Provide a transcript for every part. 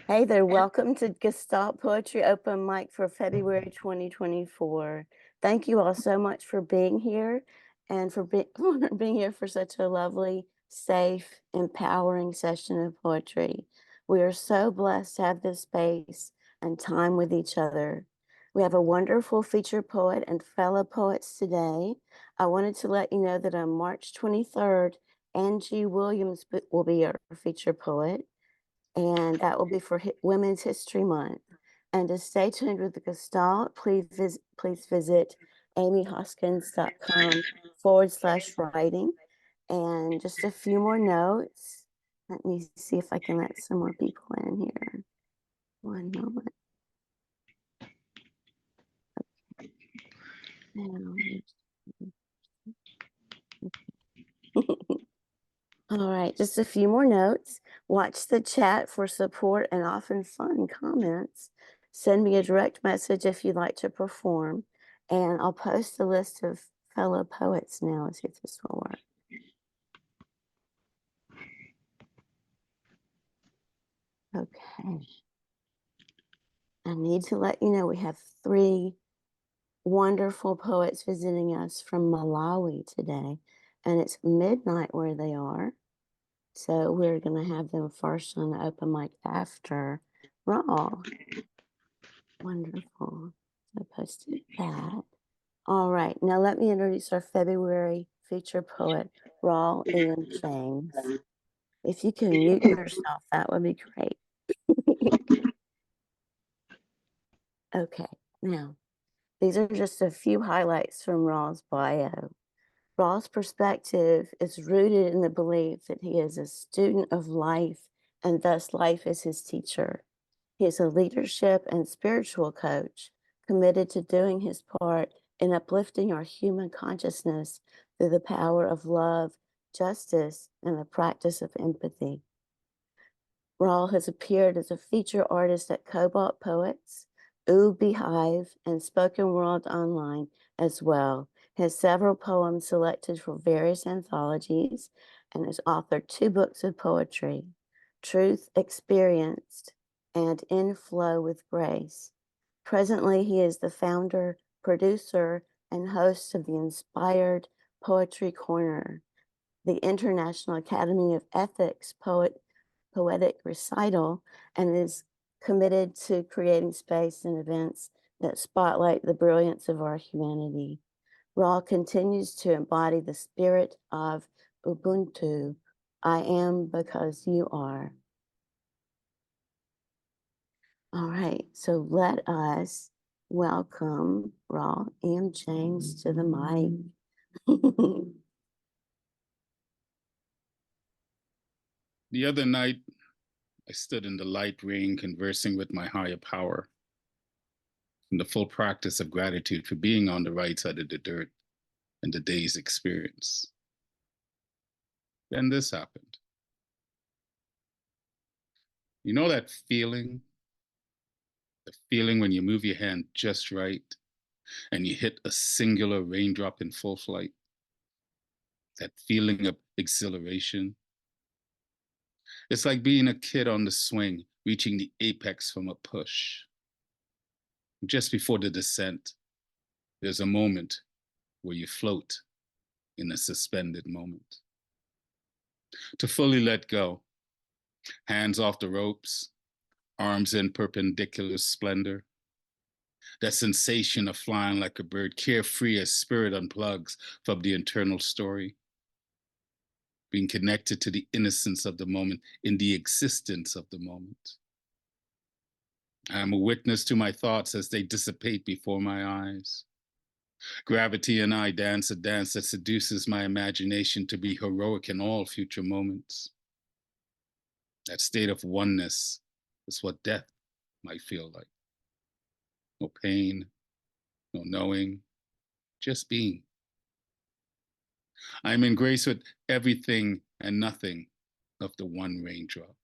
Hey there, welcome to Gestalt Poetry Open Mic for February 2024. Thank you all so much for being here and for being here for such a lovely, safe, empowering session of poetry. We are so blessed to have this space and time with each other. We have a wonderful featured poet and fellow poets today. I wanted to let you know that on March 23rd, Anjie Williams will be our featured poet, and that will be for Women's History Month. And to stay tuned with the Gestalt, please visit amyhoskins.com/writing. And just a few more notes. Let me see if I can let some more people in here. One moment. All right, just a few more notes. Watch the chat for support and often fun comments. Send me a direct message if you'd like to perform, and I'll post a list of fellow poets now. Let's see if this will work. Okay. I need to let you know we have 3 wonderful poets visiting us from Malawi today, and it's midnight where they are. So we're going to have them first on the open mic after Rawle. Wonderful. I posted that. All right. Now let me introduce our February feature poet, Rawle and James. If you can mute yourself, that would be great. Okay. Now, these are just a few highlights from Rawle's bio. Rawle's perspective is rooted in the belief that he is a student of life, and thus life is his teacher. He is a leadership and spiritual coach committed to doing his part in uplifting our human consciousness through the power of love, justice, and the practice of empathy. Rawle has appeared as a feature artist at Cobalt Poets, Beehive, and Spoken World Online as well. He has several poems selected for various anthologies and has authored 2 books of poetry, Truth Experienced and In Flow with Grace. Presently, he is the founder, producer, and host of the Inspired Poetry Corner, the International Academy of Ethics Poetic Recital, and is committed to creating space and events that spotlight the brilliance of our humanity. Rawle continues to embody the spirit of Ubuntu. I am because you are. All right, so let us welcome Rawle and James to the mic. The other night, I stood in the light rain conversing with my higher power in the full practice of gratitude for being on the right side of the dirt and the day's experience. Then this happened. You know that feeling? The feeling when you move your hand just right and you hit a singular raindrop in full flight? That feeling of exhilaration? It's like being a kid on the swing, reaching the apex from a push. Just before the descent, there's a moment where you float in a suspended moment. To fully let go, hands off the ropes, arms in perpendicular splendor. That sensation of flying like a bird, carefree as spirit unplugs from the internal story. Being connected to the innocence of the moment, in the existence of the moment. I am a witness to my thoughts as they dissipate before my eyes. Gravity and I dance a dance that seduces my imagination to be heroic in all future moments. That state of oneness is what death might feel like. No pain, no knowing, just being. I am in grace with everything and nothing of the one raindrop.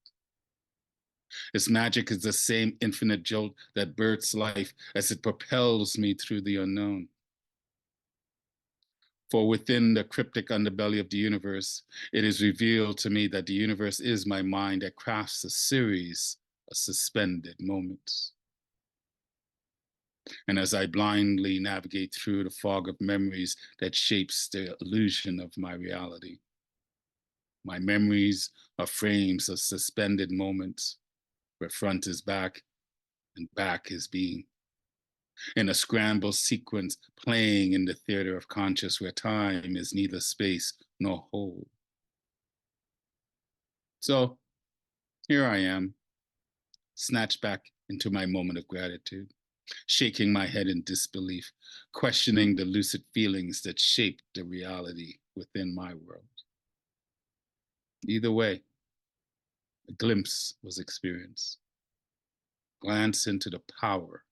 Its magic is the same infinite jolt that births life as it propels me through the unknown. For within the cryptic underbelly of the universe, it is revealed to me that the universe is my mind that crafts a series a suspended moment. And as I blindly navigate through the fog of memories that shapes the illusion of my reality, my memories are frames of suspended moments where front is back and back is being, in a scramble sequence playing in the theater of conscious where time is neither space nor whole. So here I am, snatched back into my moment of gratitude, shaking my head in disbelief, questioning the lucid feelings that shaped the reality within my world. Either way, a glimpse was experienced. Glance into the power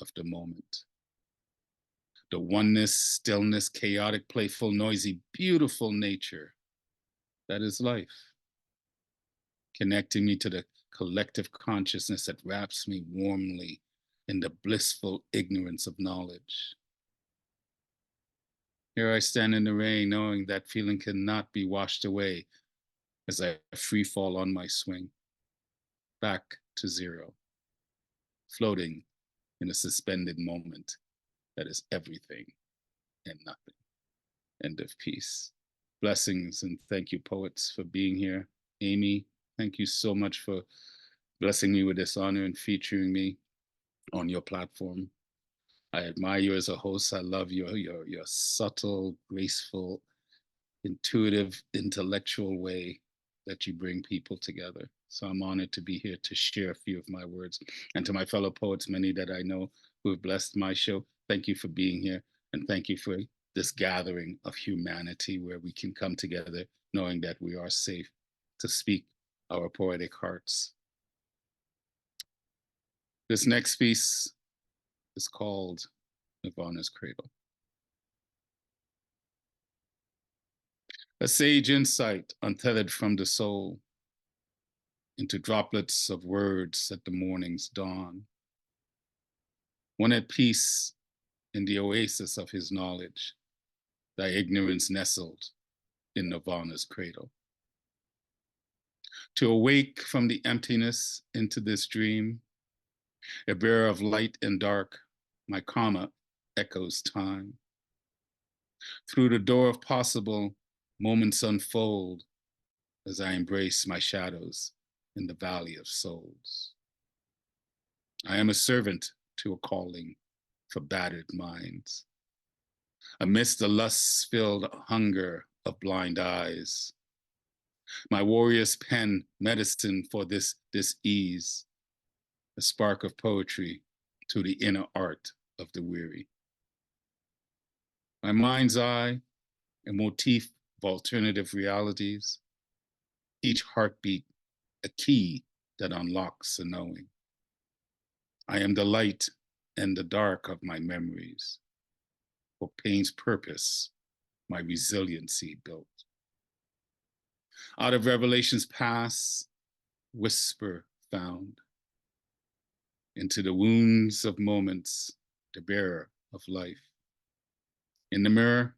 of the moment. The oneness, stillness, chaotic, playful, noisy, beautiful nature that is life, connecting me to the collective consciousness that wraps me warmly in the blissful ignorance of knowledge. Here I stand in the rain, knowing that feeling cannot be washed away as I free fall on my swing, back to zero, floating in a suspended moment that is everything and nothing. End of piece. Blessings and thank you, poets, for being here. Amy, thank you so much for blessing me with this honor and featuring me on your platform. I admire you as a host. I love your subtle, graceful, intuitive, intellectual way that you bring people together. So I'm honored to be here to share a few of my words. And to my fellow poets, many that I know who have blessed my show, thank you for being here. And thank you for this gathering of humanity where we can come together knowing that we are safe to speak our poetic hearts. This next piece is called Nirvana's Cradle. A sage insight untethered from the soul into droplets of words at the morning's dawn. One at peace in the oasis of his knowledge, thy ignorance nestled in Nirvana's cradle. To awake from the emptiness into this dream, a bearer of light and dark, my karma echoes time. Through the door of possible, moments unfold as I embrace my shadows in the valley of souls. I am a servant to a calling for battered minds. Amidst the lust-filled hunger of blind eyes, my warrior's pen medicine for this ease, a spark of poetry to the inner art of the weary. My mind's eye, a motif of alternative realities, each heartbeat a key that unlocks a knowing. I am the light and the dark of my memories, for pain's purpose, my resiliency built. Out of revelations past, whisper found. Into the wounds of moments, the bearer of life. In the mirror,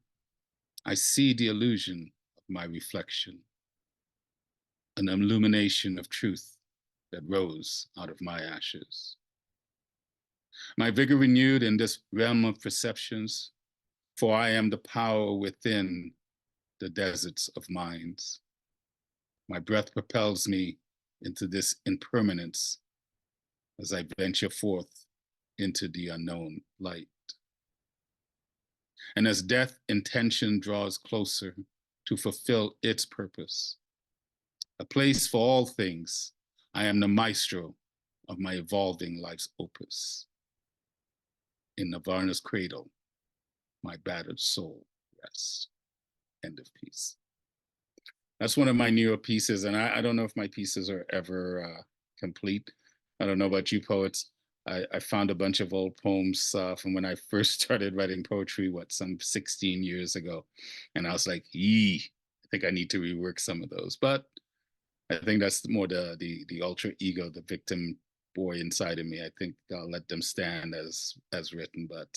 I see the illusion of my reflection, an illumination of truth that rose out of my ashes. My vigor renewed in this realm of perceptions, for I am the power within the deserts of minds. My breath propels me into this impermanence as I venture forth into the unknown light. And as death intention draws closer to fulfill its purpose, a place for all things, I am the maestro of my evolving life's opus. In Nirvana's cradle, my battered soul rests. End of piece. That's one of my newer pieces, and I don't know if my pieces are ever complete. I don't know about you poets. I found a bunch of old poems from when I first started writing poetry, some 16 years ago. And I was like, I think I need to rework some of those. But I think that's more the ultra ego, the victim boy inside of me. I think I'll let them stand as written, but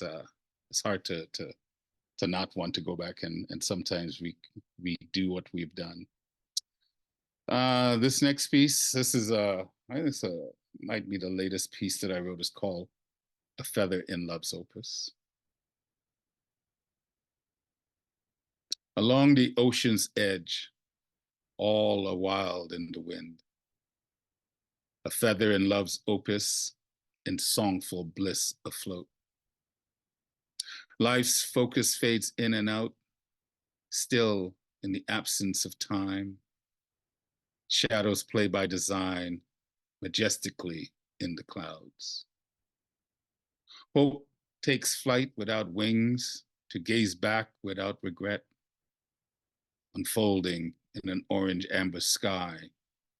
it's hard to not want to go back and sometimes we do what we've done. This next piece, this is I think this might be the latest piece that I wrote. It's called A Feather in Love's Opus. Along the ocean's edge, all are wild in the wind. A feather in love's opus, in songful bliss afloat. Life's focus fades in and out, still in the absence of time. Shadows play by design, majestically in the clouds. Hope takes flight without wings, to gaze back without regret, unfolding in an orange amber sky,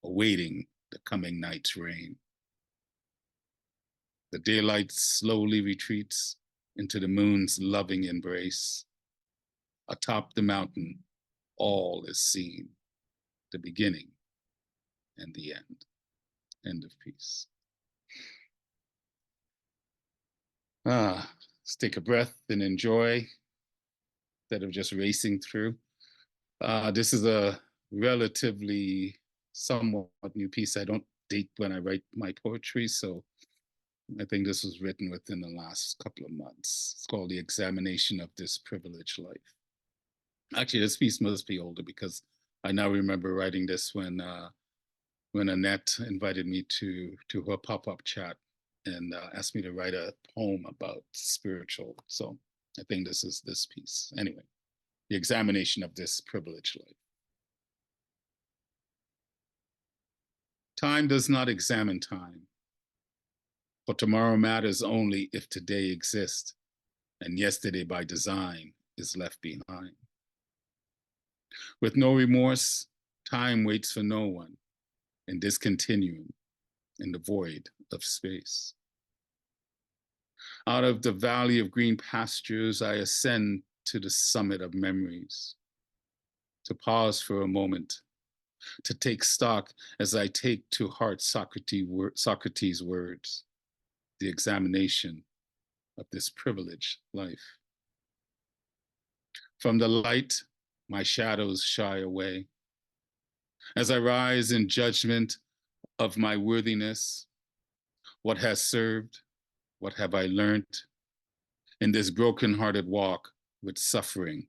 awaiting the coming night's rain. The daylight slowly retreats into the moon's loving embrace. Atop the mountain, all is seen, the beginning and the end. End of piece. Let's take a breath and enjoy instead of just racing through. This is a relatively somewhat new piece. I don't date when I write my poetry, so I think this was written within the last couple of months. It's called The Examination of This Privileged Life. Actually, this piece must be older because I now remember writing this when Annette invited me to her pop-up chat and asked me to write a poem about spiritual. So I think this is this piece. Anyway, The Examination of This Privileged Life. Time does not examine time, for tomorrow matters only if today exists, and yesterday by design is left behind. With no remorse, time waits for no one in this continuum, in the void of space. Out of the valley of green pastures, I ascend to the summit of memories, to pause for a moment, to take stock as I take to heart Socrates' words, the examination of this privileged life. From the light, my shadows shy away. As I rise in judgment of my worthiness, what has served, what have I learned in this broken-hearted walk with suffering,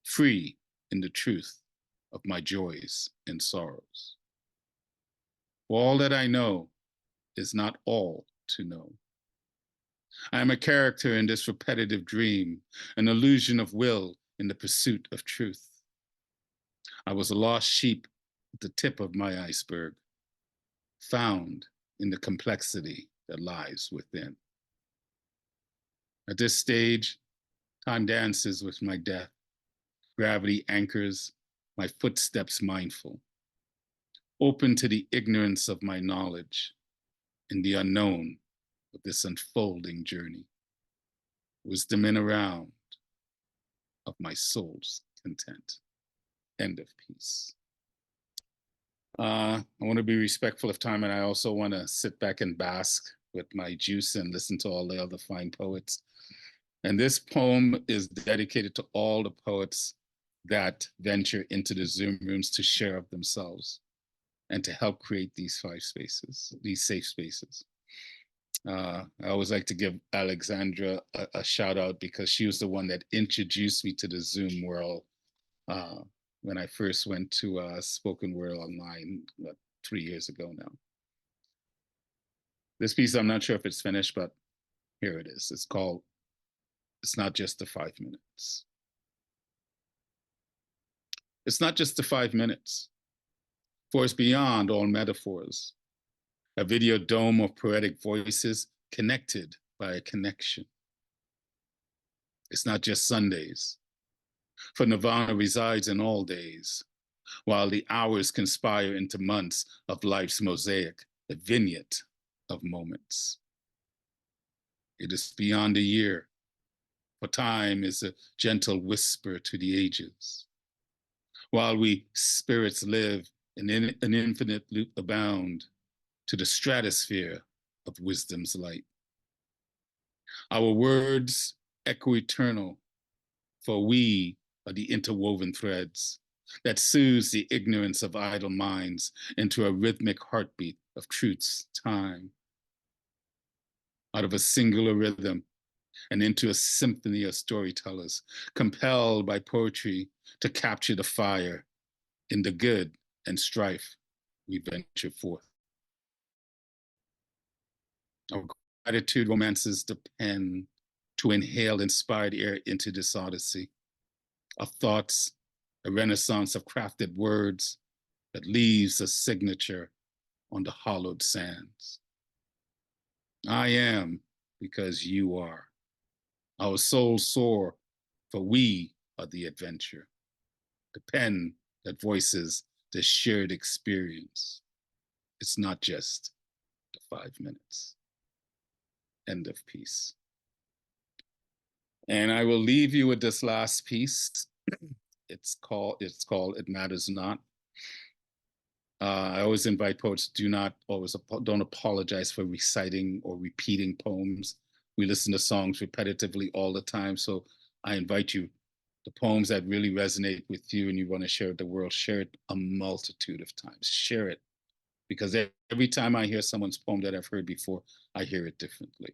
free in the truth of my joys and sorrows. For all that I know is not all to know. I am a character in this repetitive dream, an illusion of will in the pursuit of truth. I was a lost sheep at the tip of my iceberg, found in the complexity that lies within. At this stage, time dances with my death. Gravity anchors my footsteps mindful, open to the ignorance of my knowledge in the unknown of this unfolding journey. Wisdom in a round of my soul's content. End of piece. I want to be respectful of time, and I also want to sit back and bask with my juice and listen to all the other fine poets. And this poem is dedicated to all the poets that venture into the Zoom rooms to share of themselves and to help create these these safe spaces. I always like to give Alexandra a shout out because she was the one that introduced me to the Zoom world when I first went to Spoken Word Online 3 years ago now. This piece, I'm not sure if it's finished, but here it is. It's called It's Not Just the 5 Minutes. It's not just the 5 minutes, for it's beyond all metaphors, a video dome of poetic voices connected by a connection. It's not just Sundays, for Nirvana resides in all days, while the hours conspire into months of life's mosaic, a vignette of moments. It is beyond a year, for time is a gentle whisper to the ages. While we spirits live in an infinite loop abound to the stratosphere of wisdom's light. Our words echo eternal, for we are the interwoven threads that soothes the ignorance of idle minds into a rhythmic heartbeat of truth's time, out of a singular rhythm and into a symphony of storytellers, compelled by poetry to capture the fire. In the good and strife, we venture forth. Our gratitude romances the pen to inhale inspired air into this odyssey of thoughts, a renaissance of crafted words that leaves a signature on the hollowed sands. I am because you are. Our souls soar, for we are the adventure, the pen that voices the shared experience. It's not just the 5 minutes. End of piece. And I will leave you with this last piece. It's called It Matters Not. I always invite poets, don't apologize for reciting or repeating poems. We listen to songs repetitively all the time. So I invite you, the poems that really resonate with you and you want to share with the world, share it a multitude of times. Share it. Because every time I hear someone's poem that I've heard before, I hear it differently.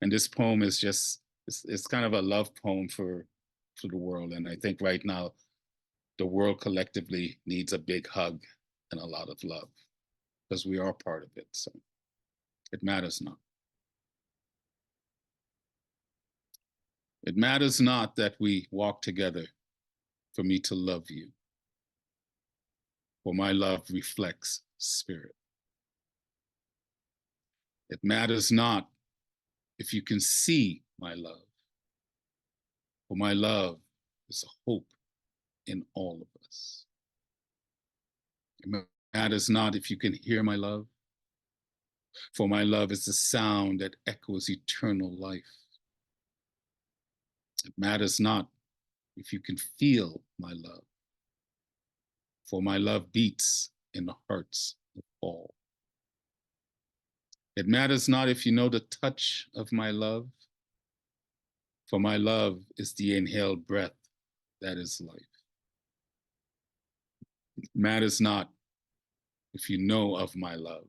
And this poem is just, it's kind of a love poem for the world. And I think right now, the world collectively needs a big hug and a lot of love because we are part of it. So it matters not. It matters not that we walk together for me to love you, for my love reflects spirit. It matters not if you can see my love, for my love is a hope in all of us. It matters not if you can hear my love, for my love is the sound that echoes eternal life. It matters not if you can feel my love, for my love beats in the hearts of all. It matters not if you know the touch of my love, for my love is the inhaled breath that is life. It matters not if you know of my love,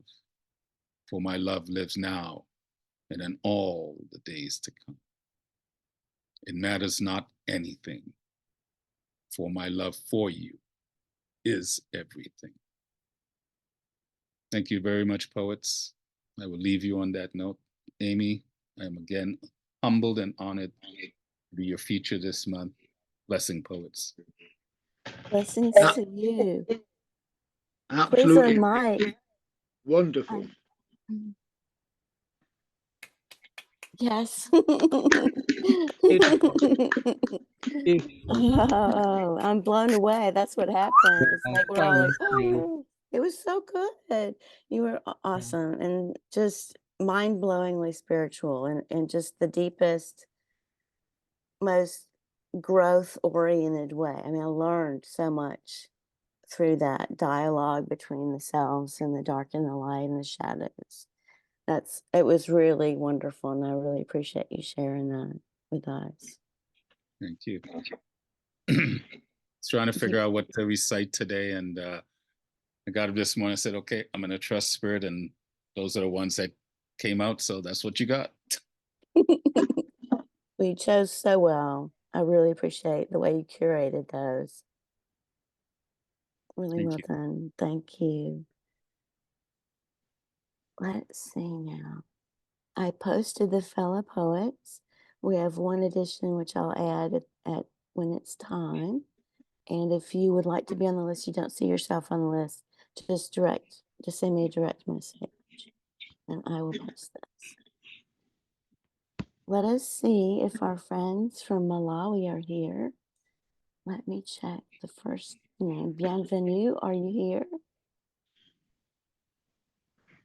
for my love lives now and in all the days to come. It matters not anything, for my love for you is everything. Thank you very much, poets. I will leave you on that note. Amy, I am again humbled and honored to be your feature this month. Blessing, poets. Blessings to you. Absolutely. Please unmic. Wonderful. Yes. Beautiful. Oh, I'm blown away. That's what happened. It's like we're all like, oh, it was so good. You were awesome and just mind-blowingly spiritual and just the deepest, most growth-oriented way. I mean, I learned so much through that dialogue between the selves and the dark and the light and the shadows. It was really wonderful, and I really appreciate you sharing that with us. Thank you. I was trying to figure out what to recite today, and I got up this morning and said, okay, I'm going to trust spirit, and those are the ones that came out, so that's what you got. We chose so well. I really appreciate the way you curated those. Really well done. Thank you. Let's see now. I posted the fellow poets. We have one edition, which I'll add at when it's time. And if you would like to be on the list, you don't see yourself on the list, just send me a direct message and I will post this. Let us see if our friends from Malawi are here. Let me check the first name. Bienvenue, are you here?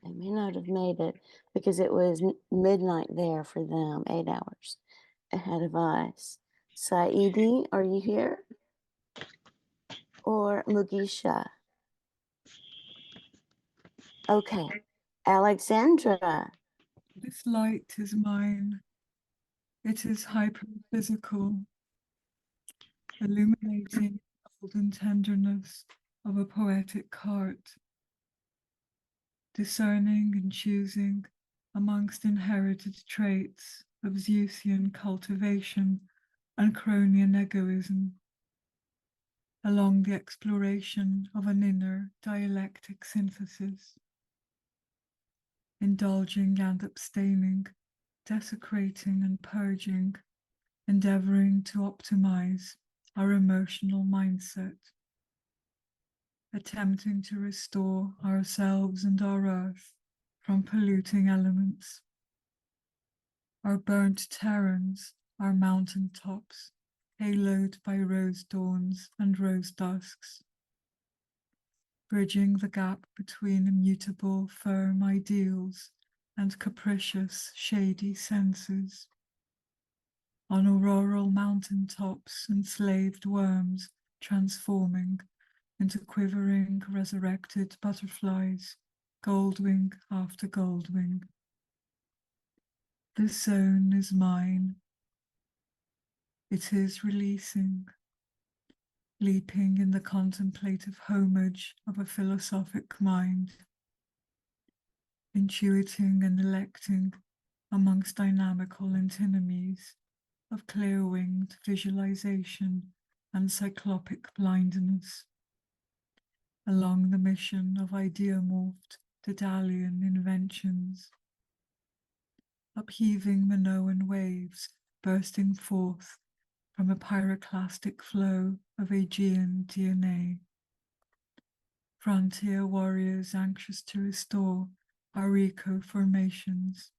They may not have made it because it was midnight there for them, 8 hours ahead of us. Saidi, are you here? Or Mugisha? Okay. Alexandra. This light is mine. It is hyper-physical, illuminating the golden tenderness of a poetic heart. discerning and choosing amongst inherited traits of Zeusian cultivation and Cronian egoism, along the exploration of an inner dialectic synthesis, indulging and abstaining, desecrating and purging, endeavoring to optimize our emotional mindset, attempting to restore ourselves and our earth from polluting elements, our burnt terrains, our mountain tops, haloed by rose dawns and rose dusks, bridging the gap between immutable, firm ideals and capricious, shady senses. On auroral mountain tops, enslaved worms transforming into quivering, resurrected butterflies, goldwing after goldwing. This zone is mine. It is releasing, leaping in the contemplative homage of a philosophic mind, intuiting and electing amongst dynamical antinomies of clear-winged visualization and cyclopic blindness, along the mission of idea-morphed Daedalian inventions, upheaving Minoan waves bursting forth from a pyroclastic flow of Aegean DNA. Frontier warriors anxious to restore our eco-formations,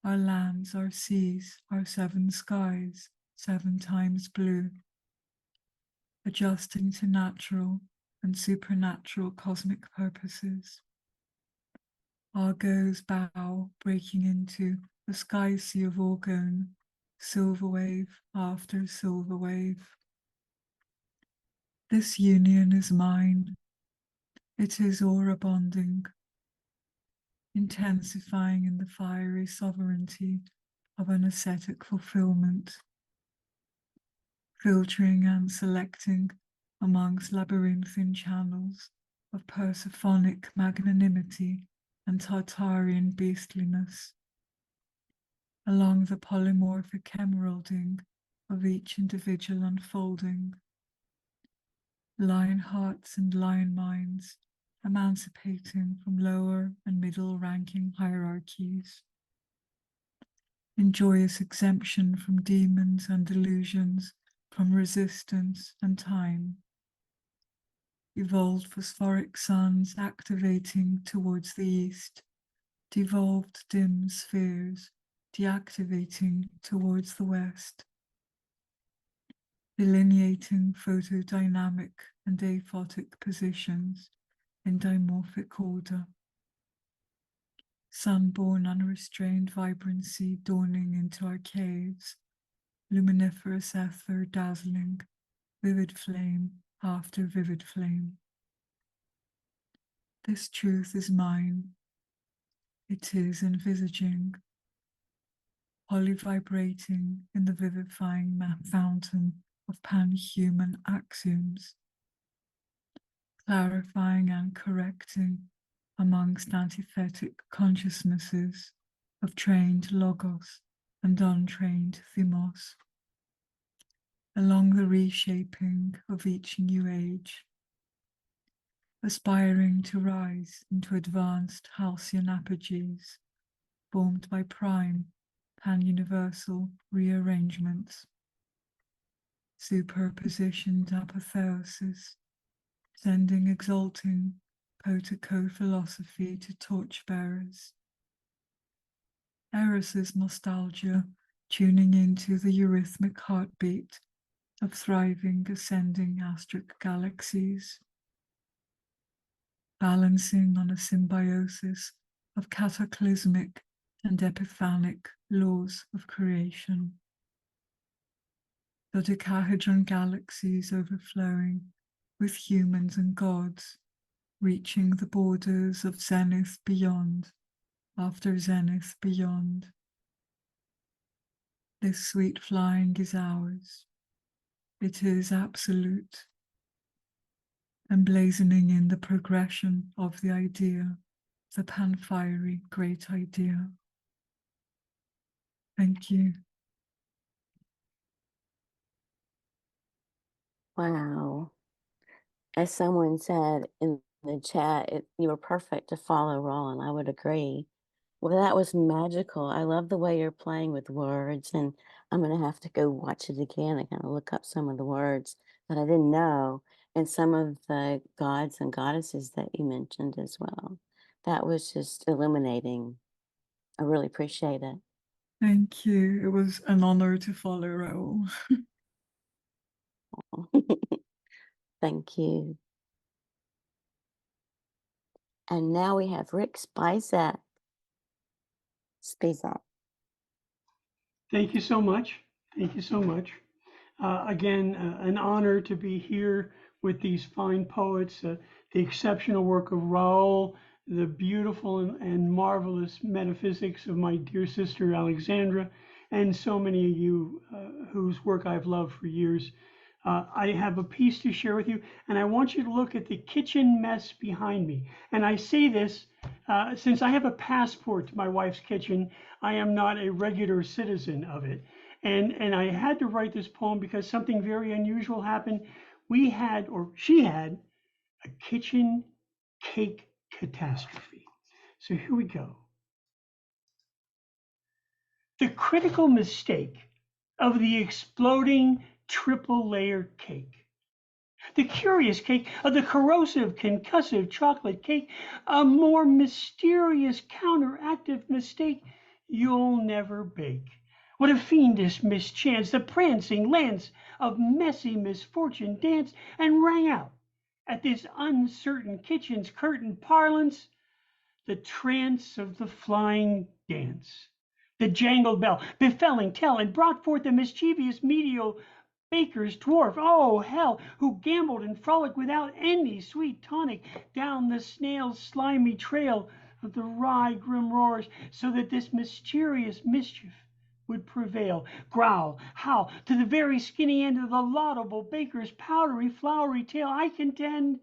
our lands, our seas, our seven skies, 7 times blue, adjusting to natural and supernatural cosmic purposes. Argo's bow breaking into a sky sea of orgone, silver wave after silver wave. This union is mine. It is aura bonding, intensifying in the fiery sovereignty of an ascetic fulfillment, filtering and selecting amongst labyrinthine channels of Persephonic magnanimity and Tartarian beastliness, along the polymorphic emeralding of each individual unfolding, lion hearts and lion minds emancipating from lower and middle ranking hierarchies, in joyous exemption from demons and delusions, from resistance and time, evolved phosphoric suns activating towards the east, devolved dim spheres deactivating towards the west, delineating photodynamic and aphotic positions in dimorphic order. Sun-born unrestrained vibrancy dawning into our caves, luminiferous ether dazzling, vivid flame after vivid flame. This truth is mine. It is envisaging, polyvibrating in the vivifying fountain of pan-human axioms, clarifying and correcting amongst antithetic consciousnesses of trained logos and untrained thymos, along the reshaping of each new age, aspiring to rise into advanced halcyon apogees formed by prime pan-universal rearrangements, superpositioned apotheosis, sending exalting poetico philosophy to torchbearers. Eris's nostalgia tuning into the eurythmic heartbeat of thriving ascending astric galaxies, balancing on a symbiosis of cataclysmic and epiphanic laws of creation. The decahedron galaxies overflowing with humans and gods, reaching the borders of zenith beyond, after zenith beyond. This sweet flying is ours. It is absolute, emblazoning in the progression of the idea the pan-fiery great idea. Thank you. Wow. As someone said in the chat, you were perfect to follow Rawle, and I would agree. Well, that was magical. I love the way you're playing with words, and I'm going to have to go watch it again and kind of look up some of the words that I didn't know and some of the gods and goddesses that you mentioned as well. That was just illuminating. I really appreciate it. Thank you. It was an honor to follow Rawle. Thank you. And now we have Rick Spizak. Thank you so much. Thank you so much. Again, an honor to be here with these fine poets, the exceptional work of Rawle, the beautiful and marvelous metaphysics of my dear sister Alexandra, and so many of you whose work I've loved for years. I have a piece to share with you, and I want you to look at the kitchen mess behind me. And I say this since I have a passport to my wife's kitchen. I am not a regular citizen of it. And I had to write this poem because something very unusual happened. We had, or she had, a kitchen cake catastrophe. So here we go. The critical mistake of the exploding triple layer cake. The curious cake of the corrosive, concussive chocolate cake, a more mysterious counteractive mistake you'll never bake. What a fiendish mischance, the prancing lance of messy misfortune danced and rang out at this uncertain kitchen's curtain parlance, the trance of the flying dance. The jangled bell, befelling tell, and brought forth the mischievous medial baker's dwarf, oh hell, who gambled and frolicked without any sweet tonic down the snail's slimy trail of the wry grim roars, so that this mysterious mischief would prevail, growl, howl, to the very skinny end of the laudable baker's powdery, flowery tail, I contend,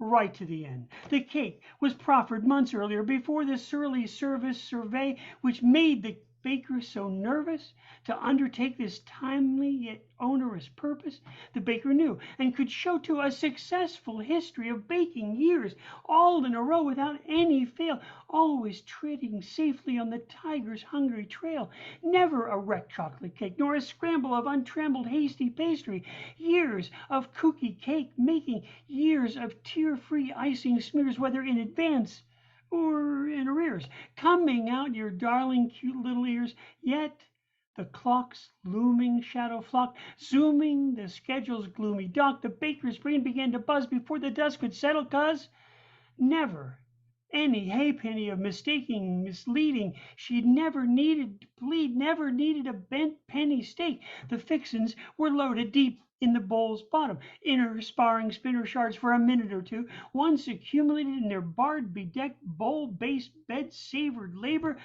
right to the end. The cake was proffered months earlier before the surly service survey, which made the baker so nervous to undertake this timely yet onerous purpose. The baker knew and could show to a successful history of baking years, all in a row without any fail, always treading safely on the tiger's hungry trail. Never a wrecked chocolate cake, nor a scramble of untrammeled hasty pastry. Years of kooky cake making, years of tear-free icing smears, whether in advance or in arrears, coming out your darling cute little ears. Yet the clock's looming shadow flocked, zooming the schedule's gloomy dock. The baker's brain began to buzz before the dust could settle, 'cause never any halfpenny of mistaking, misleading. She'd never needed to plead, never needed a bent penny stake. The fixins were loaded deep in the bowl's bottom, inner sparring spinner shards for a minute or two, once accumulated in their barred, bedecked, bowl-based, bed-savored labor.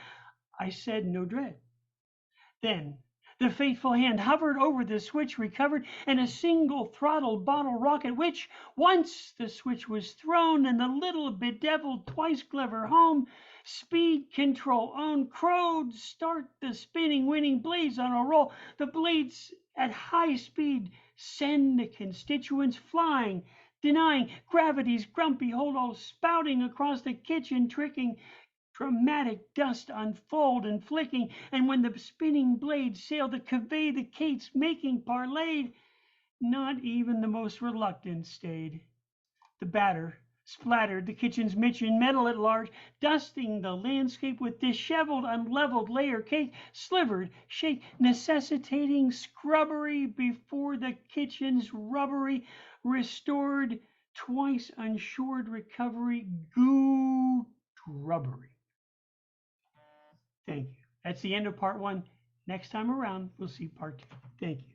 I said no dread. Then the fateful hand hovered over the switch, recovered, and a single throttled bottle rocket, which, once the switch was thrown and the little bedeviled twice clever home speed control on, crowed, start the spinning winning blades on a roll. The blades at high speed send the constituents flying, denying gravity's grumpy hold, all spouting across the kitchen, tricking dramatic dust unfold and flicking, and when the spinning blades sailed to convey the cake's making parlayed, not even the most reluctant stayed. The batter splattered the kitchen's mitchen metal at large, dusting the landscape with disheveled, unleveled layer cake, slivered, shake, necessitating scrubbery before the kitchen's rubbery, restored, twice unsured recovery, goo rubbery. Thank you. That's the end of part one. Next time around, we'll see part two. Thank you.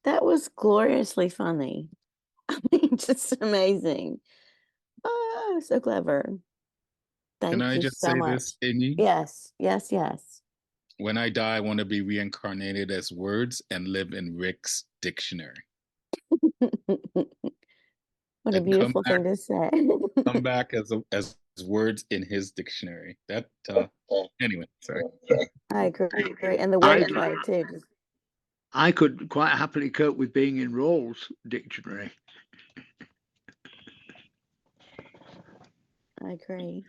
That was gloriously funny. I mean, just amazing. Oh, so clever. Can Thank I you just so say much. this, Innie? Yes, yes, yes. When I die, I want to be reincarnated as words and live in Rick's dictionary. What a And come beautiful back, thing to say. come back as words in his dictionary. That anyway, sorry. I agree. And the I wordplay too. Just, I could quite happily cope with being in Rawle's dictionary. I agree.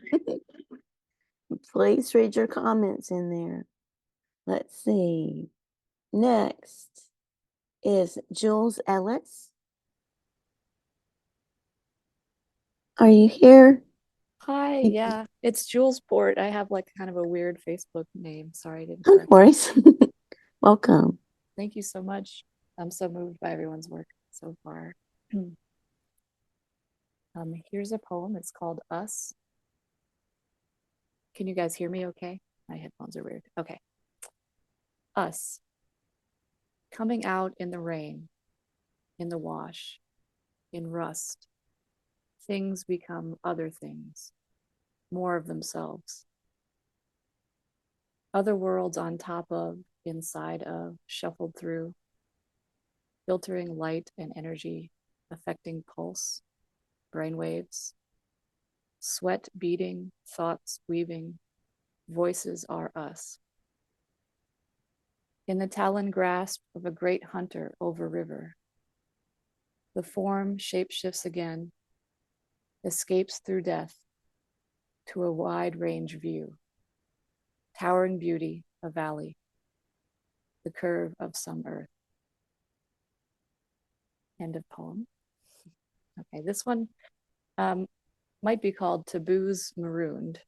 Please read your comments in there. Let's see. Next is Jules Ellis. Are you here? Hi, yeah, it's Jules Port. I have like kind of a weird Facebook name. Sorry, I didn't No correct. worries. Welcome. Thank you so much. I'm so moved by everyone's work so far. Here's a poem. It's called Us. Can you guys hear me okay? My headphones are weird. Okay. Us. Coming out in the rain, in the wash, in rust. Things become other things, more of themselves. Other worlds on top of, inside of, shuffled through, filtering light and energy, affecting pulse, brainwaves, sweat beating, thoughts weaving, voices are us. In the talon grasp of a great hunter over river, the form shapeshifts again, escapes through death to a wide range view, towering beauty, a valley, the curve of some earth. End of poem. Okay, this one might be called Taboos Marooned.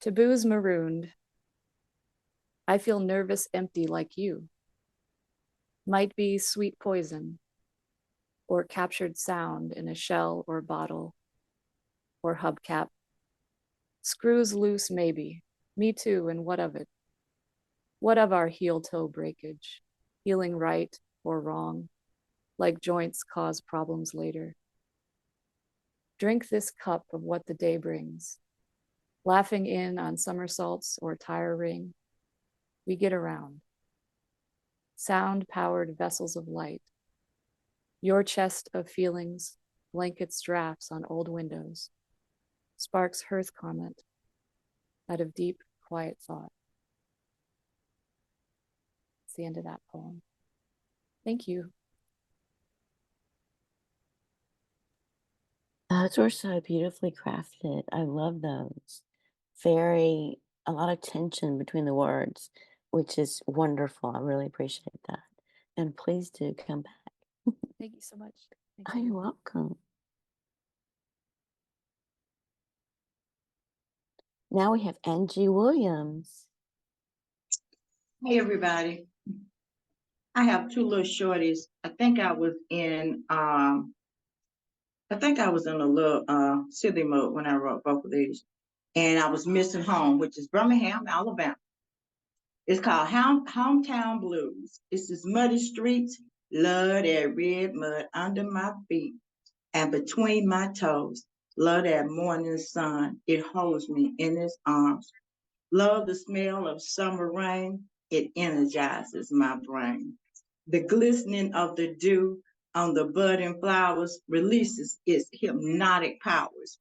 Taboos marooned. I feel nervous, empty like you. Might be sweet poison, or captured sound in a shell or bottle, or hubcap. Screws loose, maybe. Me too, and what of it? What of our heel-toe breakage? Healing right or wrong, like joints cause problems later. Drink this cup of what the day brings. Laughing in on somersaults or tire ring, we get around. Sound-powered vessels of light. Your chest of feelings, blankets drafts on old windows. Sparks hearth comment out of deep, quiet thought. It's the end of that poem. Thank you. Those were so beautifully crafted. I love those. A lot of tension between the words, which is wonderful. I really appreciate that. And please do come back. Thank you so much. Thank Oh, you. you're welcome. Now we have Anjie Williams. Hey everybody. I have two little shorties. I think I was in a little silly mode when I wrote both of these. And I was missing home, which is Birmingham, Alabama. It's called Hometown Blues. It's this muddy streets, love that red mud under my feet and between my toes. Love that morning sun. It holds me in its arms. Love the smell of summer rain. It energizes my brain. The glistening of the dew on the budding flowers releases its hypnotic powers.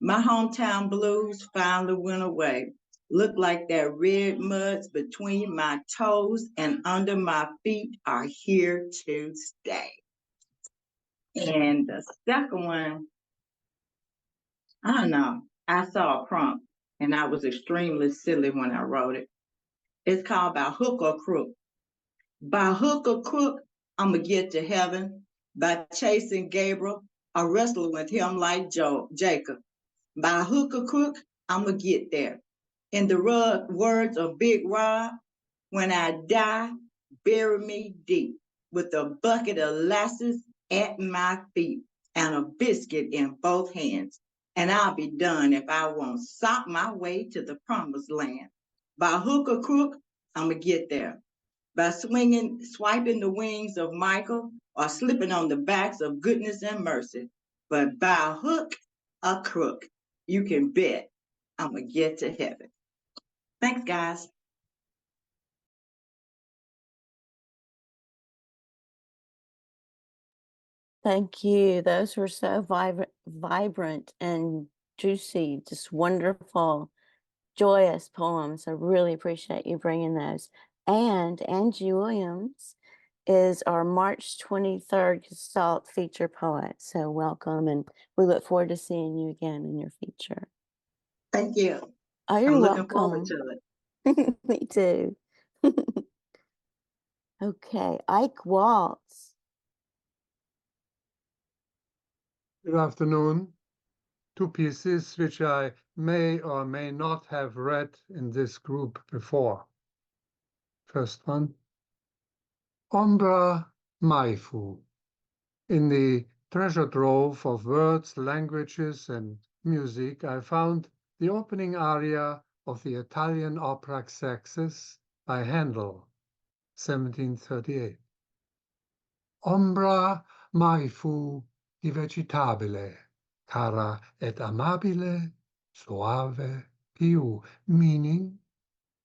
My hometown blues finally went away. Look like that red muds between my toes and under my feet are here to stay. And the second one, I don't know. I saw a prompt and I was extremely silly when I wrote it. It's called By Hook or Crook. By hook or crook, I'ma get to heaven. By chasing Gabriel, I wrestle with him like Jacob. By hook or crook, I'ma get there. In the words of Big Rob, when I die, bury me deep with a bucket of lasses at my feet and a biscuit in both hands. And I'll be done if I won't sock my way to the promised land. By hook or crook, I'ma get there. By swiping the wings of Michael or slipping on the backs of goodness and mercy. But by hook or crook, you can bet I'm gonna get to heaven. Thanks, guys. Thank you. Those were so vibrant and juicy, just wonderful, joyous poems. I really appreciate you bringing those. And Anjie Williams is our March 23rd Gestalt feature poet. So welcome, and we look forward to seeing you again in your feature. Thank you. Oh, you're I'm looking forward welcome. to it. Me too. Okay, Eike Waltz. Good afternoon. Two pieces which I may or may not have read in this group before. First one, Ombra Maifu. In the treasure trove of words, languages, and music, I found the opening aria of the Italian opera Xerxes by Handel, 1738. Ombra mai fu di vegetabile, cara et amabile, soave, più, meaning,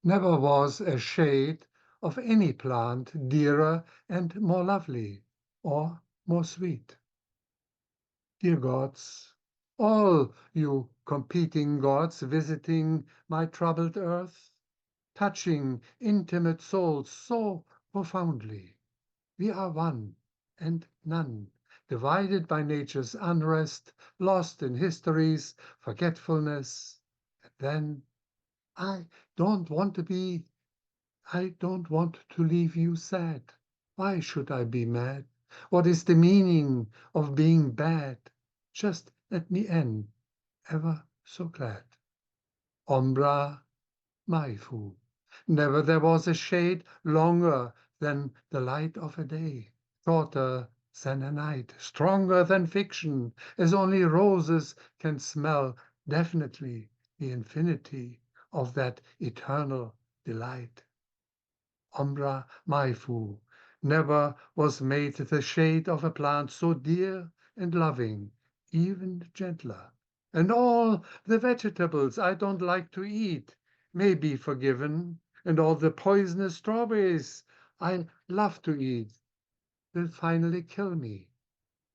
never was a shade of any plant dearer and more lovely, or more sweet. Dear gods, all you competing gods visiting my troubled earth, touching intimate souls so profoundly, we are one and none, divided by nature's unrest, lost in history's forgetfulness. And then, I don't want to leave you sad. Why should I be mad? What is the meaning of being bad? Just let me end, ever so glad. Ombra maifu. Never there was a shade longer than the light of a day, shorter than a night, stronger than fiction, as only roses can smell definitely the infinity of that eternal delight. Ombra maifu. Never was made the shade of a plant so dear and loving, even gentler. And all the vegetables I don't like to eat may be forgiven, and all the poisonous strawberries I love to eat will finally kill me.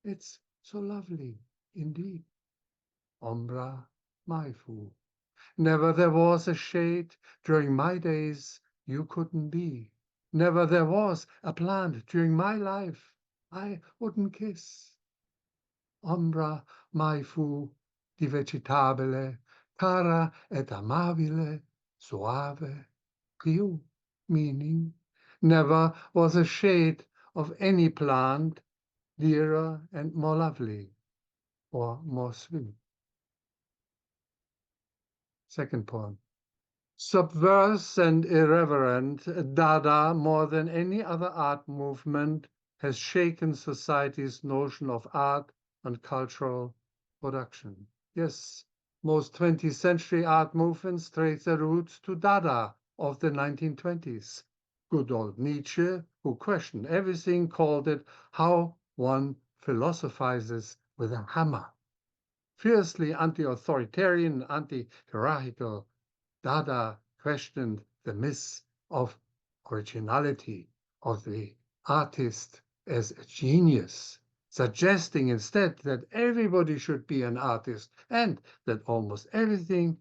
It's so lovely indeed. Ombra maifu. Never there was a shade during my days you couldn't be. Never there was a plant during my life I wouldn't kiss. Ombra maifu di vegetabile, cara et amabile, soave, più, meaning, never was a shade of any plant dearer and more lovely or more sweet. Second poem. Subverse and irreverent, Dada, more than any other art movement, has shaken society's notion of art and cultural production. Yes, most 20th century art movements trace their roots to Dada of the 1920s. Good old Nietzsche, who questioned everything, called it how one philosophizes with a hammer. Fiercely anti-authoritarian, anti-hierarchical, Dada questioned the myth of originality of the artist as a genius, suggesting instead that everybody should be an artist and that almost everything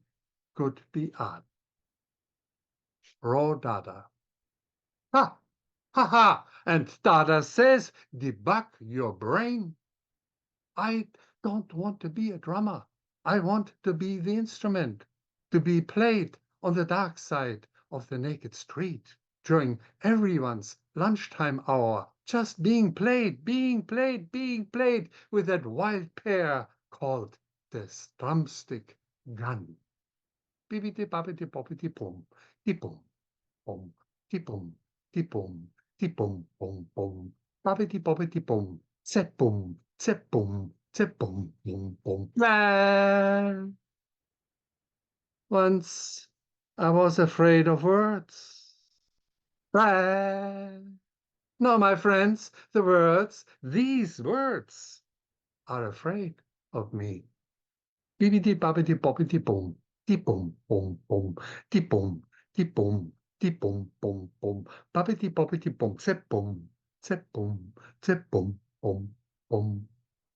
could be art. Raw Dada. Ha! Ha ha! And Dada says, debug your brain. I don't want to be a drummer. I want to be the instrument, to be played on the dark side of the naked street during everyone's lunchtime hour, just being played with that wild pair called the drumstick gun. Bibbidi bobbidi bobbidi boom, boom, boom, boom, boom, boom, boom, boom, bobbidi bobbidi boom, zep boom, zep boom, zep boom, boom, boom. Once I was afraid of words. No, my friends, the words, these words, are afraid of me. Bibbidi bobbidi bobbidi boom, boom, boom, boom, boom, boom, boom, boom, boom, bobbidi bobbidi boom, zep boom, zep boom, zep boom, boom, boom,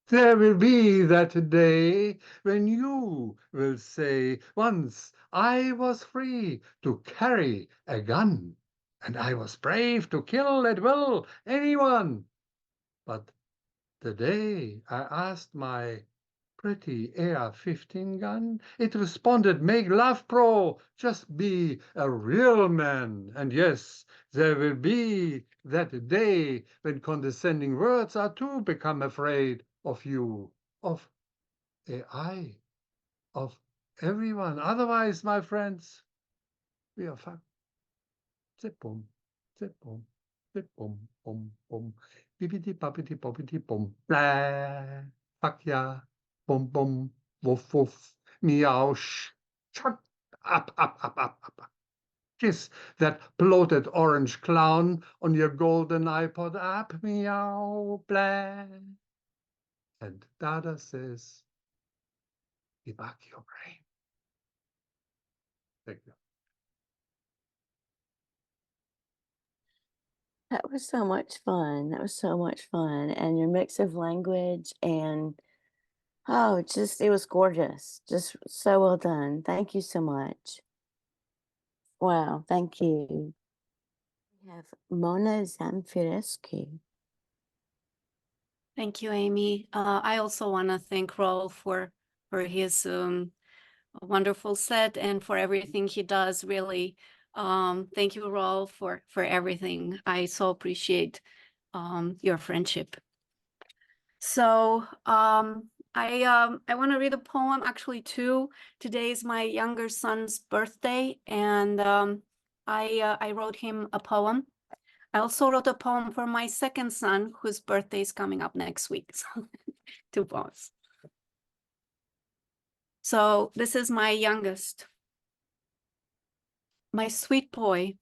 There will be that day when you will say, once I was free to carry a gun, and I was brave to kill at will anyone. But the day I asked my pretty AR-15 gun, it responded, make love, bro, just be a real man. And yes, there will be that day when condescending words are to become afraid of you, of AI, of everyone. Otherwise, my friends, we are fucked. Zip boom, zip boom, zip boom, boom, boom, bippity boppity boppity boom, blah, fuck yeah, boom, boom, woof, woof, meow, shut up. Kiss that bloated orange clown on your golden iPod app, meow, blah. And Dada says, debug your brain. Thank you. That was so much fun. That was so much fun. And your mix of language and, oh, it was gorgeous. Just so well done. Thank you so much. Wow, thank you. We have Mona Zamfirescu. Thank you, Amy. I also want to thank Rawle for his wonderful set and for everything he does, really. Thank you, Rawle, for everything. I so appreciate your friendship. So I want to read a poem, actually, too. Today is my younger son's birthday, and I wrote him a poem. I also wrote a poem for my second son, whose birthday is coming up next week. So 2 poems. So this is my youngest. My sweet boy,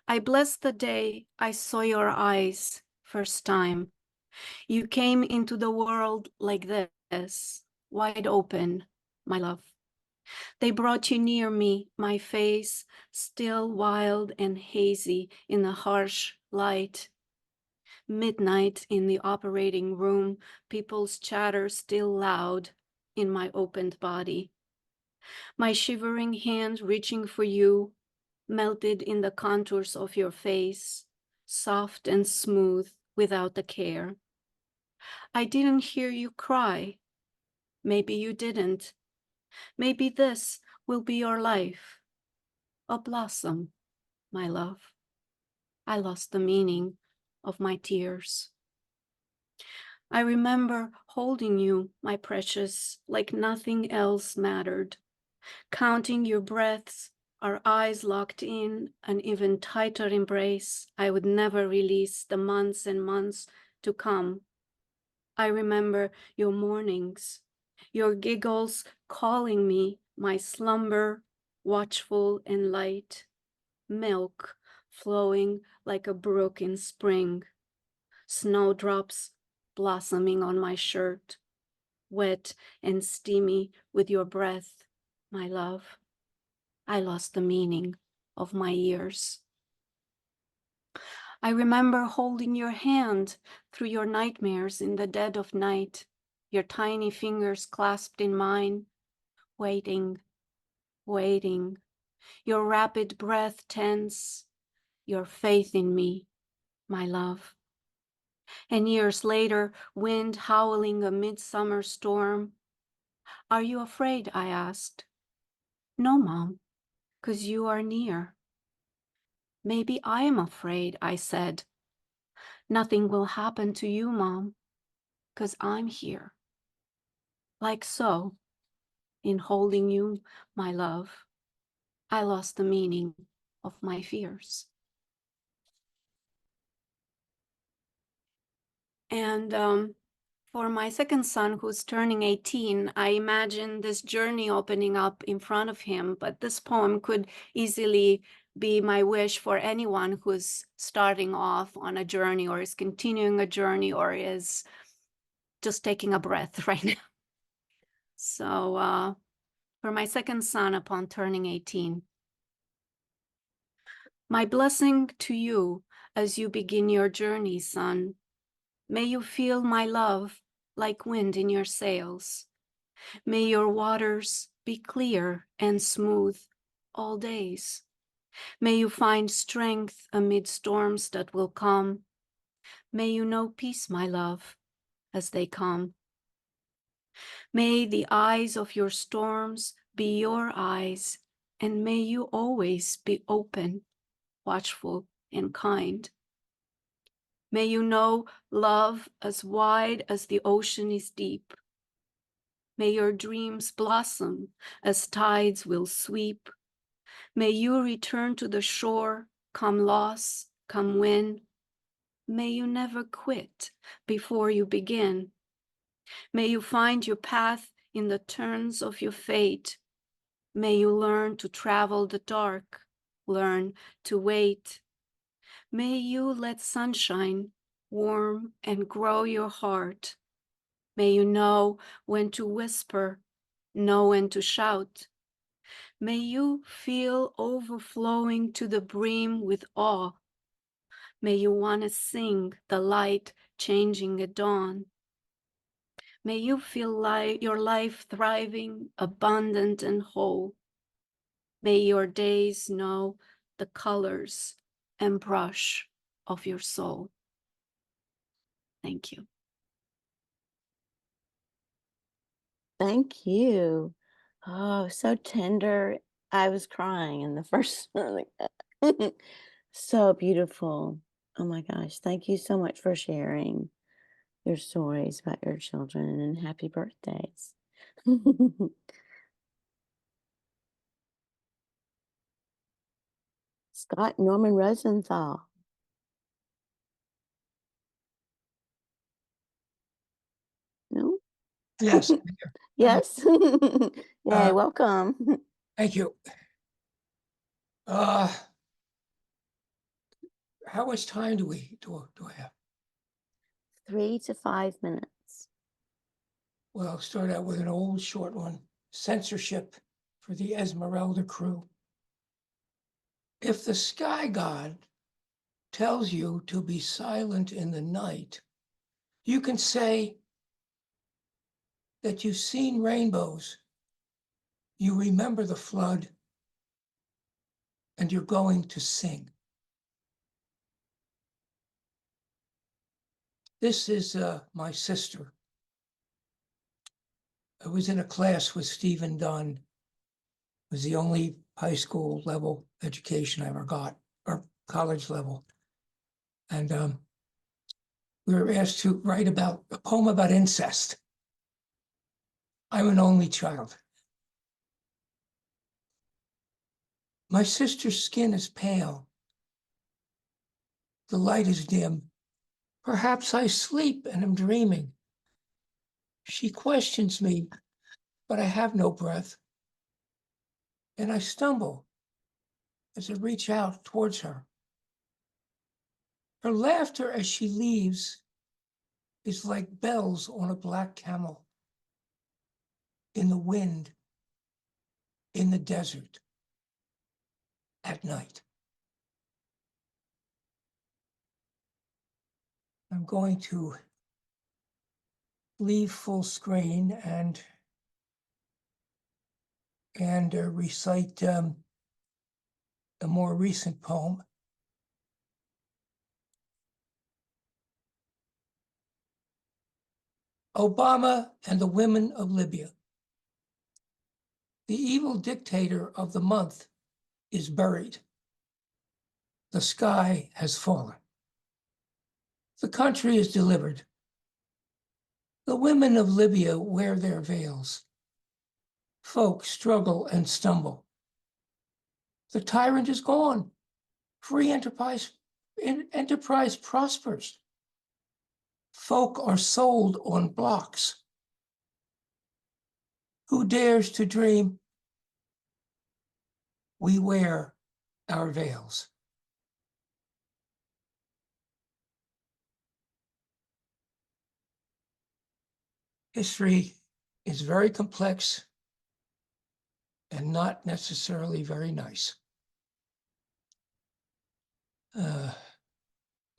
I bless the day I saw your eyes first time. You came into the world like this, wide open, my love. They brought you near me, my face still wild and hazy in the harsh light. Midnight in the operating room, people's chatter still loud in my opened body. My shivering hand reaching for you, melted in the contours of your face, soft and smooth without the care. I didn't hear you cry. Maybe you didn't. Maybe this will be your life. A blossom, my love. I lost the meaning of my tears. I remember holding you, my precious, like nothing else mattered, counting your breaths, our eyes locked in an even tighter embrace I would never release the months and months to come. I remember your mornings, your giggles calling me, my slumber, watchful and light, milk flowing like a brook in spring, snowdrops blossoming on my shirt, wet and steamy with your breath, my love. I lost the meaning of my years. I remember holding your hand through your nightmares in the dead of night, your tiny fingers clasped in mine, waiting, waiting, your rapid breath tense, your faith in me, my love. And years later, wind howling a midsummer storm. Are you afraid? I asked. No, Mom, 'cause you are near. Maybe I am afraid, I said. Nothing will happen to you, Mom, 'cause I'm here. Like so, in holding you, my love, I lost the meaning of my fears. And for my second son, who's turning 18, I imagine this journey opening up in front of him, but this poem could easily be my wish for anyone who's starting off on a journey or is continuing a journey or is just taking a breath right now. So for my second son upon turning 18, my blessing to you as you begin your journey, son. May you feel my love like wind in your sails. May your waters be clear and smooth all days. May you find strength amid storms that will come. May you know peace, my love, as they come. May the eyes of your storms be your eyes, and may you always be open, watchful, and kind. May you know love as wide as the ocean is deep. May your dreams blossom as tides will sweep. May you return to the shore, come loss, come win. May you never quit before you begin. May you find your path in the turns of your fate. May you learn to travel the dark, learn to wait. May you let sunshine warm and grow your heart. May you know when to whisper, know when to shout. May you feel overflowing to the brim with awe. May you want to sing the light changing at dawn. May you feel your life thriving, abundant and whole. May your days know the colors and brush of your soul. Thank you. Thank you. Oh, so tender. I was crying in the first one. So beautiful. Oh my gosh. Thank you so much for sharing your stories about your children and happy birthdays. Scott Norman Rosenthal. No? Yes. Yes. Yay, welcome. Thank you. How much time do I have? 3 to 5 minutes. Well, I'll start out with an old short one. Censorship for the Esmeralda crew. If the sky god tells you to be silent in the night, you can say that you've seen rainbows, you remember the flood, and you're going to sing. This is my sister. I was in a class with Stephen Dunn. It was the only high school level education I ever got, or college level. And we were asked to write about a poem about incest. I'm an only child. My sister's skin is pale. The light is dim. Perhaps I sleep and am dreaming. She questions me, but I have no breath. And I stumble as I reach out towards her. Her laughter as she leaves is like bells on a black camel. In the wind, in the desert, at night. I'm going to leave full screen and recite a more recent poem. Obama and the Women of Libya. The evil dictator of the month is buried. The sky has fallen. The country is delivered. The women of Libya wear their veils. Folk struggle and stumble. The tyrant is gone. Free enterprise prospers. Folk are sold on blocks. Who dares to dream? We wear our veils. History is very complex and not necessarily very nice.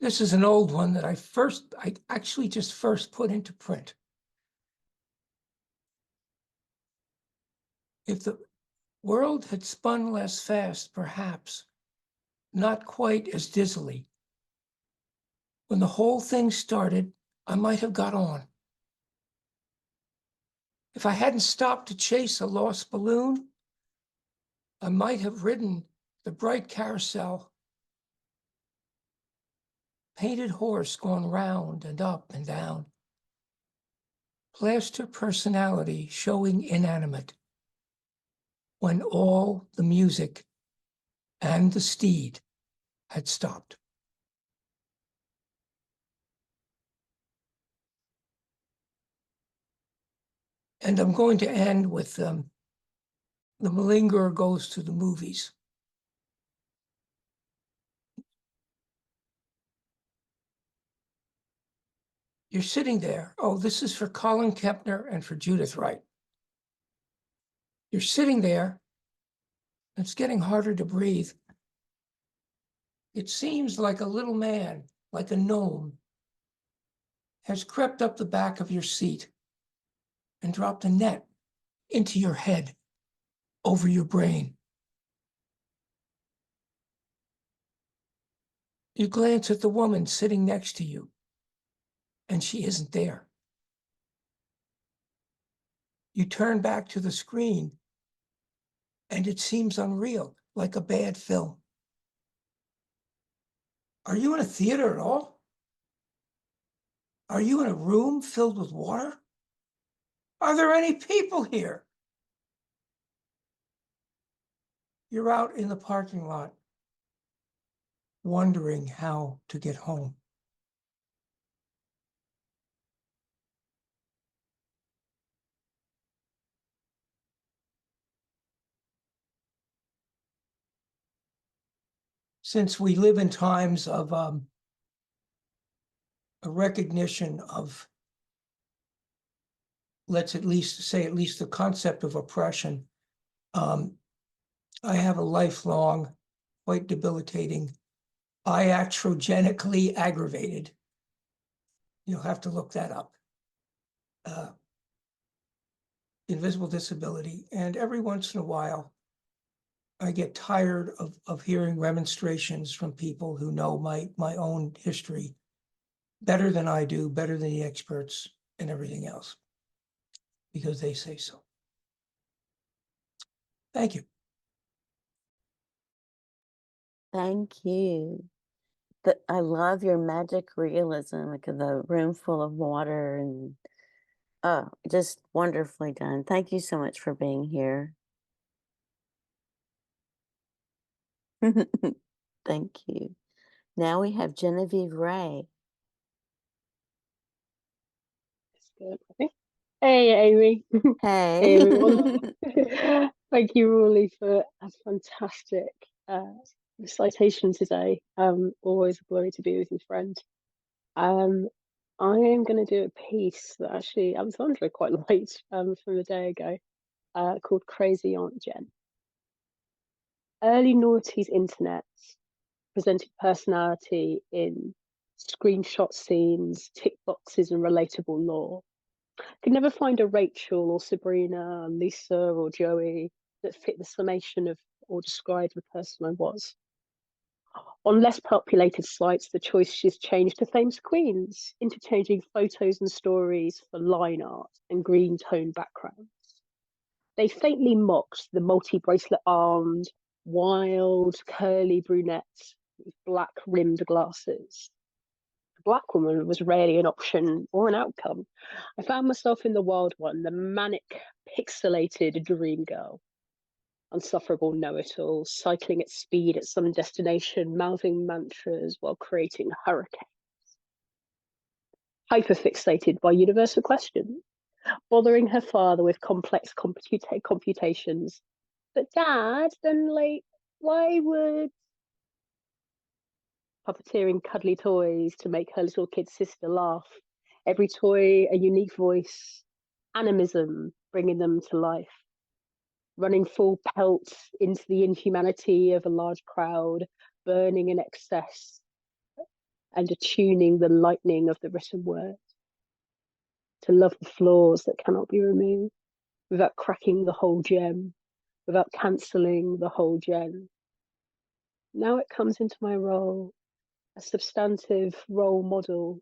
This is an old one that I actually just first put into print If the world had spun less fast, perhaps, not quite as dizzily. When the whole thing started, I might have got on. If I hadn't stopped to chase a lost balloon, I might have ridden the bright carousel. Painted horse gone round and up and down. Plaster personality showing inanimate. When all the music and the steed had stopped. And I'm going to end with the malingerer goes to the movies. You're sitting there. Oh, this is for Colin Kepner and for Judith Wright. You're sitting there. It's getting harder to breathe. It seems like a little man, like a gnome, has crept up the back of your seat and dropped a net into your head, over your brain. You glance at the woman sitting next to you, and she isn't there. You turn back to the screen, and it seems unreal, like a bad film. Are you in a theater at all? Are you in a room filled with water? Are there any people here? You're out in the parking lot, wondering how to get home. Since we live in times of a recognition of, let's at least say the concept of oppression, I have a lifelong, quite debilitating, iatrogenically aggravated, you'll have to look that up, invisible disability. And every once in a while, I get tired of hearing remonstrations from people who know my own history better than I do, better than the experts and everything else, because they say so. Thank you. Thank you. I love your magic realism, like the room full of water and just wonderfully done. Thank you so much for being here. Thank you. Now we have Genevieve Ray. Good. Okay. Hey, Amy. Hey. Hey, everyone. Thank you, Rawle, for a fantastic recitation today. Always a glory to be with you, friend. I am going to do a piece that actually Alexandra quite liked from a day ago, called Crazy Aunt Jen. Early noughties internet presented personality in screenshot scenes, tick boxes, and relatable lore. Could never find a Rachel or Sabrina, Lisa or Joey that fit the summation of or described the person I was. On less populated sites, the choices changed to famous queens, interchanging photos and stories for line art and green tone backgrounds. They faintly mocked the multi-bracelet armed, wild, curly brunettes with black rimmed glasses. The black woman was rarely an option or an outcome. I found myself in the wild one, the manic, pixelated dream girl. Unsufferable know-it-all, cycling at speed at some destination, mouthing mantras while creating hurricanes. Hyperfixated by universal questions, bothering her father with complex computations. But Dad, then why would... Puppeteering cuddly toys to make her little kid sister laugh. Every toy a unique voice, animism bringing them to life. Running full pelt into the inhumanity of a large crowd, burning in excess, and attuning the lightning of the written word. To love the flaws that cannot be removed, without cracking the whole gem, without cancelling the whole gem. Now it comes into my role, a substantive role model.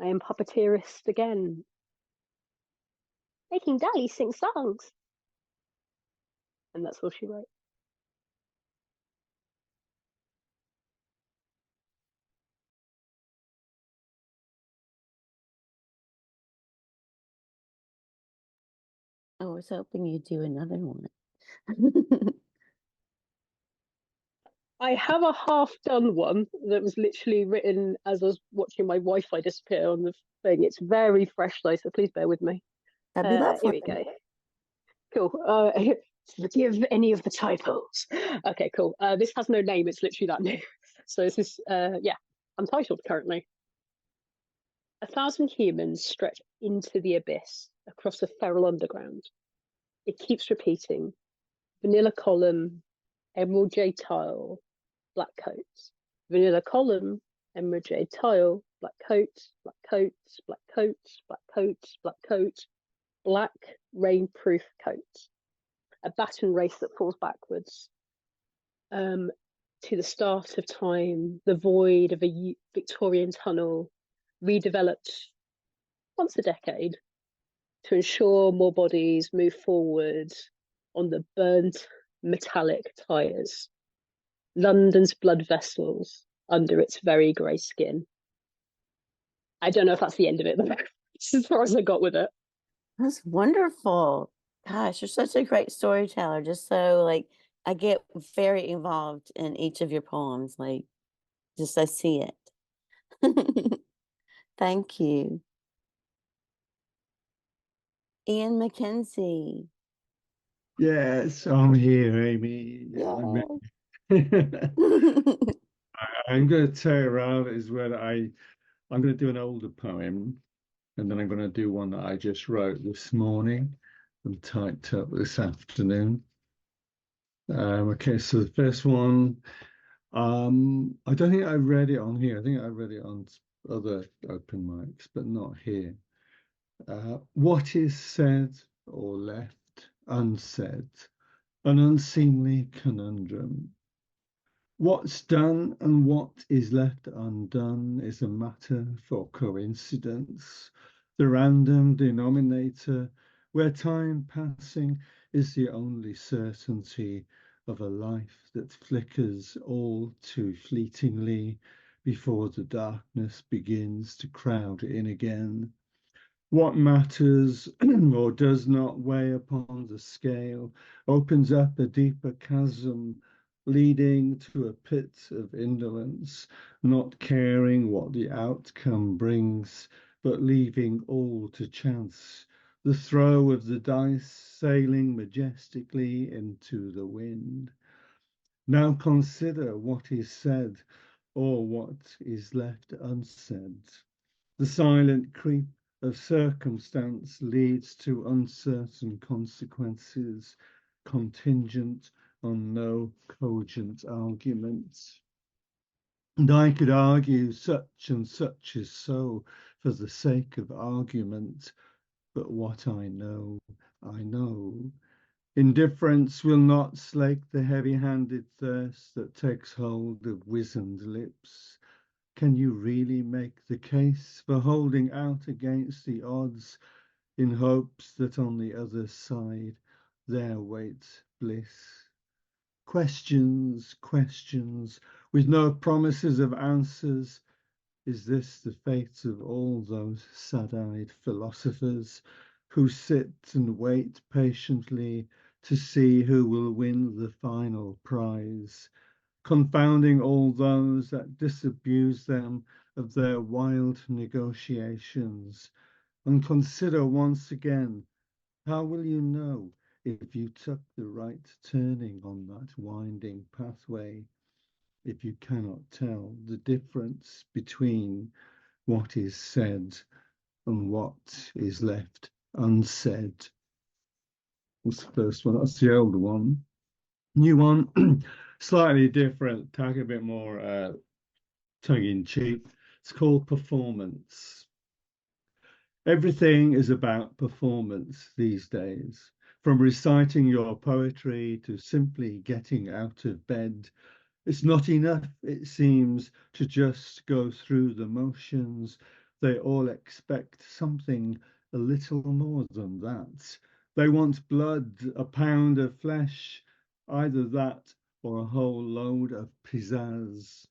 I am puppeteerist again, making Daly sing songs. And that's all she wrote. I was hoping you'd do another one. I have a half-done one that was literally written as I was watching my Wi-Fi disappear on the thing. It's very fresh though, so please bear with me. That'd be lovely. Here we go. Cool. Forgive any of the typos. Okay, cool. This has no name. It's literally that new. So this is, yeah, untitled currently. 1,000 humans stretch into the abyss across a feral underground. It keeps repeating. Vanilla column, emerald jade tile, black coats. Vanilla column, emerald jade tile, black coats, black coats, black coats, black coats, black coats, black rainproof coats. A baton race that falls backwards to the start of time, the void of a Victorian tunnel, redeveloped once a decade to ensure more bodies move forward on the burnt metallic tyres. London's blood vessels under its very grey skin. I don't know if that's the end of it, but that's as far as I got with it. That's wonderful. Gosh, you're such a great storyteller. Just so like I get very involved in each of your poems. Like just I see it. Thank you. Ian McKenzie. Yes, I'm here, Amy. Yeah. I'm going to tell you around is where I'm going to do an older poem, and then I'm going to do one that I just wrote this morning and typed up this afternoon. Okay, so the first one, I don't think I read it on here. I think I read it on other open mics, but not here. What is said or left unsaid, an unseemly conundrum. What's done and what is left undone is a matter for coincidence, the random denominator, where time passing is the only certainty of a life that flickers all too fleetingly before the darkness begins to crowd in again. What matters or does not weigh upon the scale opens up a deeper chasm, leading to a pit of indolence, not caring what the outcome brings, but leaving all to chance, the throw of the dice sailing majestically into the wind. Now consider what is said or what is left unsaid. The silent creep of circumstance leads to uncertain consequences, contingent on no cogent arguments. And I could argue such and such is so for the sake of argument, but what I know, I know. Indifference will not slake the heavy-handed thirst that takes hold of wizened lips. Can you really make the case for holding out against the odds in hopes that on the other side there waits bliss? Questions, questions, with no promises of answers. Is this the fate of all those sad-eyed philosophers who sit and wait patiently to see who will win the final prize, confounding all those that disabuse them of their wild negotiations? And consider once again, how will you know if you took the right turning on that winding pathway, if you cannot tell the difference between what is said and what is left unsaid? That's the first one. That's the older one. New one, slightly different, tag a bit more tongue-in-cheek. It's called Performance. Everything is about performance these days, from reciting your poetry to simply getting out of bed. It's not enough, it seems, to just go through the motions. They all expect something a little more than that. They want blood, a pound of flesh, either that or a whole load of pizzazz.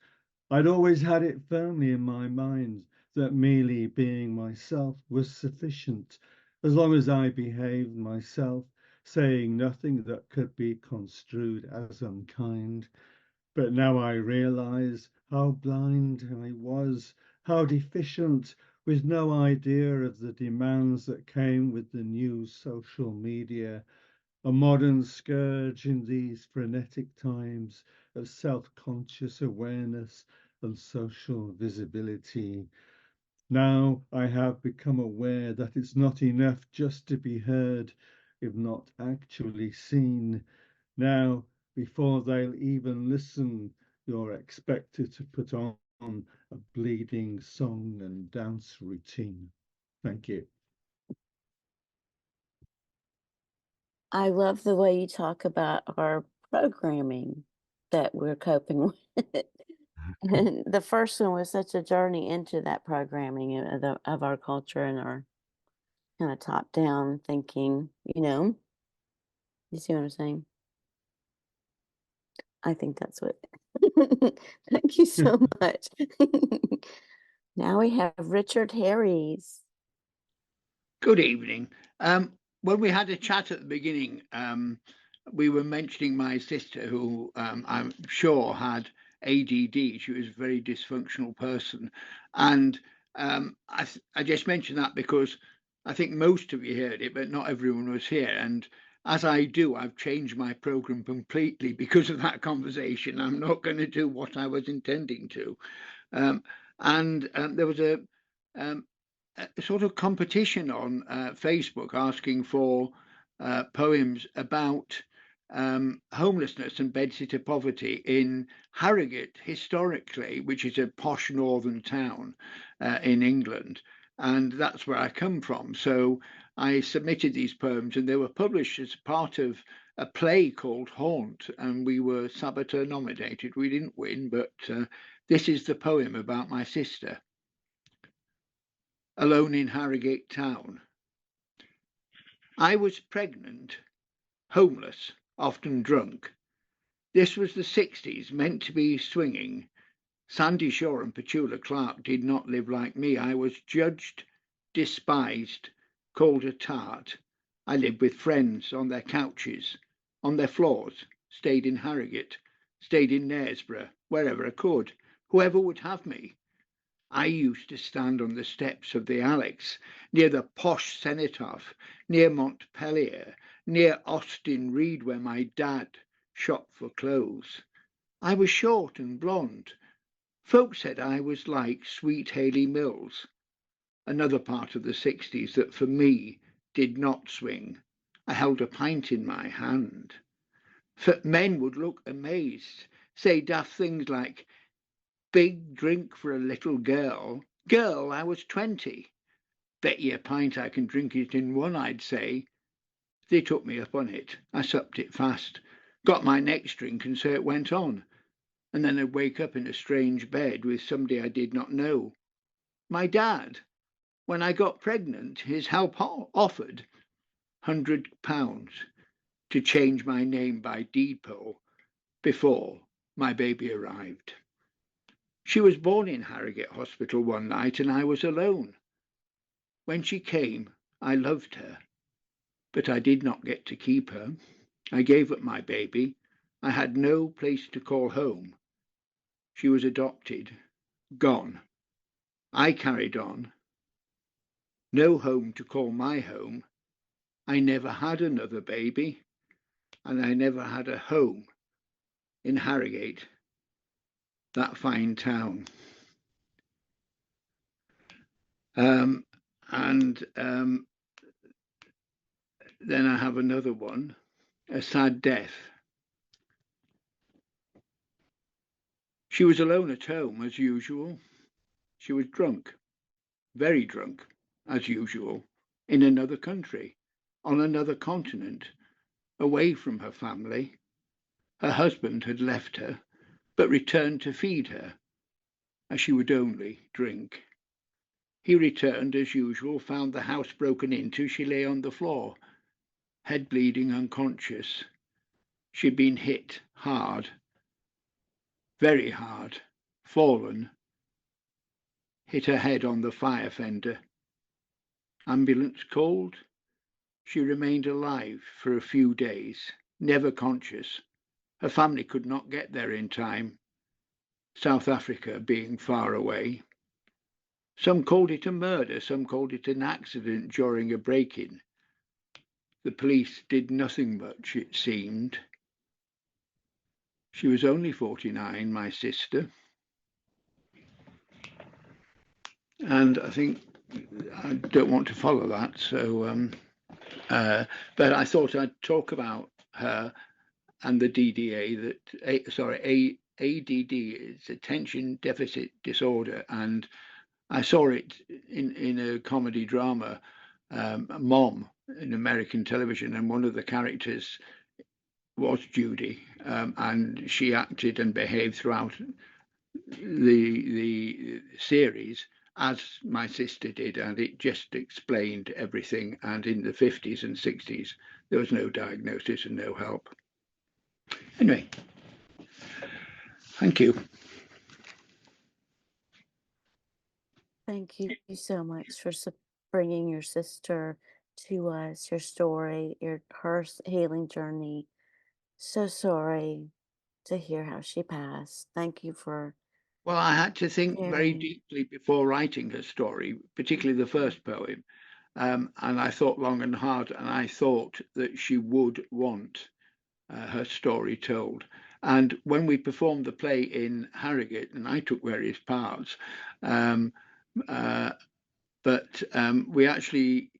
I'd always had it firmly in my mind that merely being myself was sufficient, as long as I behaved myself, saying nothing that could be construed as unkind. But now I realize how blind I was, how deficient, with no idea of the demands that came with the new social media, a modern scourge in these frenetic times of self-conscious awareness and social visibility. Now I have become aware that it's not enough just to be heard, if not actually seen. Now, before they'll even listen, you're expected to put on a bleeding song and dance routine. Thank you. I love the way you talk about our programming that we're coping with. And the first one was such a journey into that programming of our culture and our kind of top down thinking, you know. You see what I'm saying? I think that's what. Thank you so much. Now we have Richard Harries. Good evening. When we had a chat at the beginning, we were mentioning my sister, who I'm sure had ADD. She was a very dysfunctional person. And I just mentioned that because I think most of you heard it, but not everyone was here. And as I do, I've changed my program completely because of that conversation. I'm not going to do what I was intending to. There was a sort of competition on Facebook asking for poems about homelessness and bedsitter poverty in Harrogate historically, which is a posh northern town in England. And that's where I come from. So I submitted these poems and they were published as part of a play called Haunt, and we were Saboteur nominated. We didn't win, but this is the poem about my sister. Alone in Harrogate town. I was pregnant, homeless, often drunk. This was the 60s, meant to be swinging. Sandy Shaw and Petula Clark did not live like me. I was judged, despised, called a tart. I lived with friends on their couches, on their floors, stayed in Harrogate, stayed in Knaresborough, wherever I could, whoever would have me. I used to stand on the steps of the Alex, near the posh cenotaph, near Montpellier, near Austin Reed, where my dad shopped for clothes. I was short and blonde. Folk said I was like Sweet Haley Mills, another part of the 60s that for me did not swing. I held a pint in my hand. Men would look amazed, say daft things like, big drink for a little girl. Girl, I was 20. Bet you a pint I can drink it in one, I'd say. They took me up on it. I supped it fast, got my next drink, and so it went on. And then I'd wake up in a strange bed with somebody I did not know. My dad. When I got pregnant, his help offered £100 to change my name by deed poll before my baby arrived. She was born in Harrogate Hospital one night and I was alone. When she came, I loved her, but I did not get to keep her. I gave up my baby. I had no place to call home. She was adopted, gone. I carried on. No home to call my home. I never had another baby, and I never had a home in Harrogate, that fine town. Then I have another one, a sad death. She was alone at home as usual. She was drunk, very drunk, as usual, in another country, on another continent, away from her family. Her husband had left her, but returned to feed her, as she would only drink. He returned as usual, found the house broken into. She lay on the floor, head bleeding, unconscious. She'd been hit hard, very hard, fallen, hit her head on the fire fender. Ambulance called. She remained alive for a few days, never conscious. Her family could not get there in time, South Africa being far away. Some called it a murder, some called it an accident during a break-in. The police did nothing much, it seemed. She was only 49, my sister. And I think I don't want to follow that, so but I thought I'd talk about her and the DDA, that ADD is attention deficit disorder, and I saw it in a comedy drama, Mom, in American television, and one of the characters was Judy, and she acted and behaved throughout the series as my sister did, and it just explained everything. And in the 50s and 60s, there was no diagnosis and no help. Anyway, thank you. Thank you so much for bringing your sister to us, your story, her healing journey. So sorry to hear how she passed. Thank you for. Well, I had to think very sharing. deeply before writing her story, particularly the first poem. And I thought long and hard, and I thought that she would want her story told. And when we performed the play in Harrogate, and I took various parts, but we actually,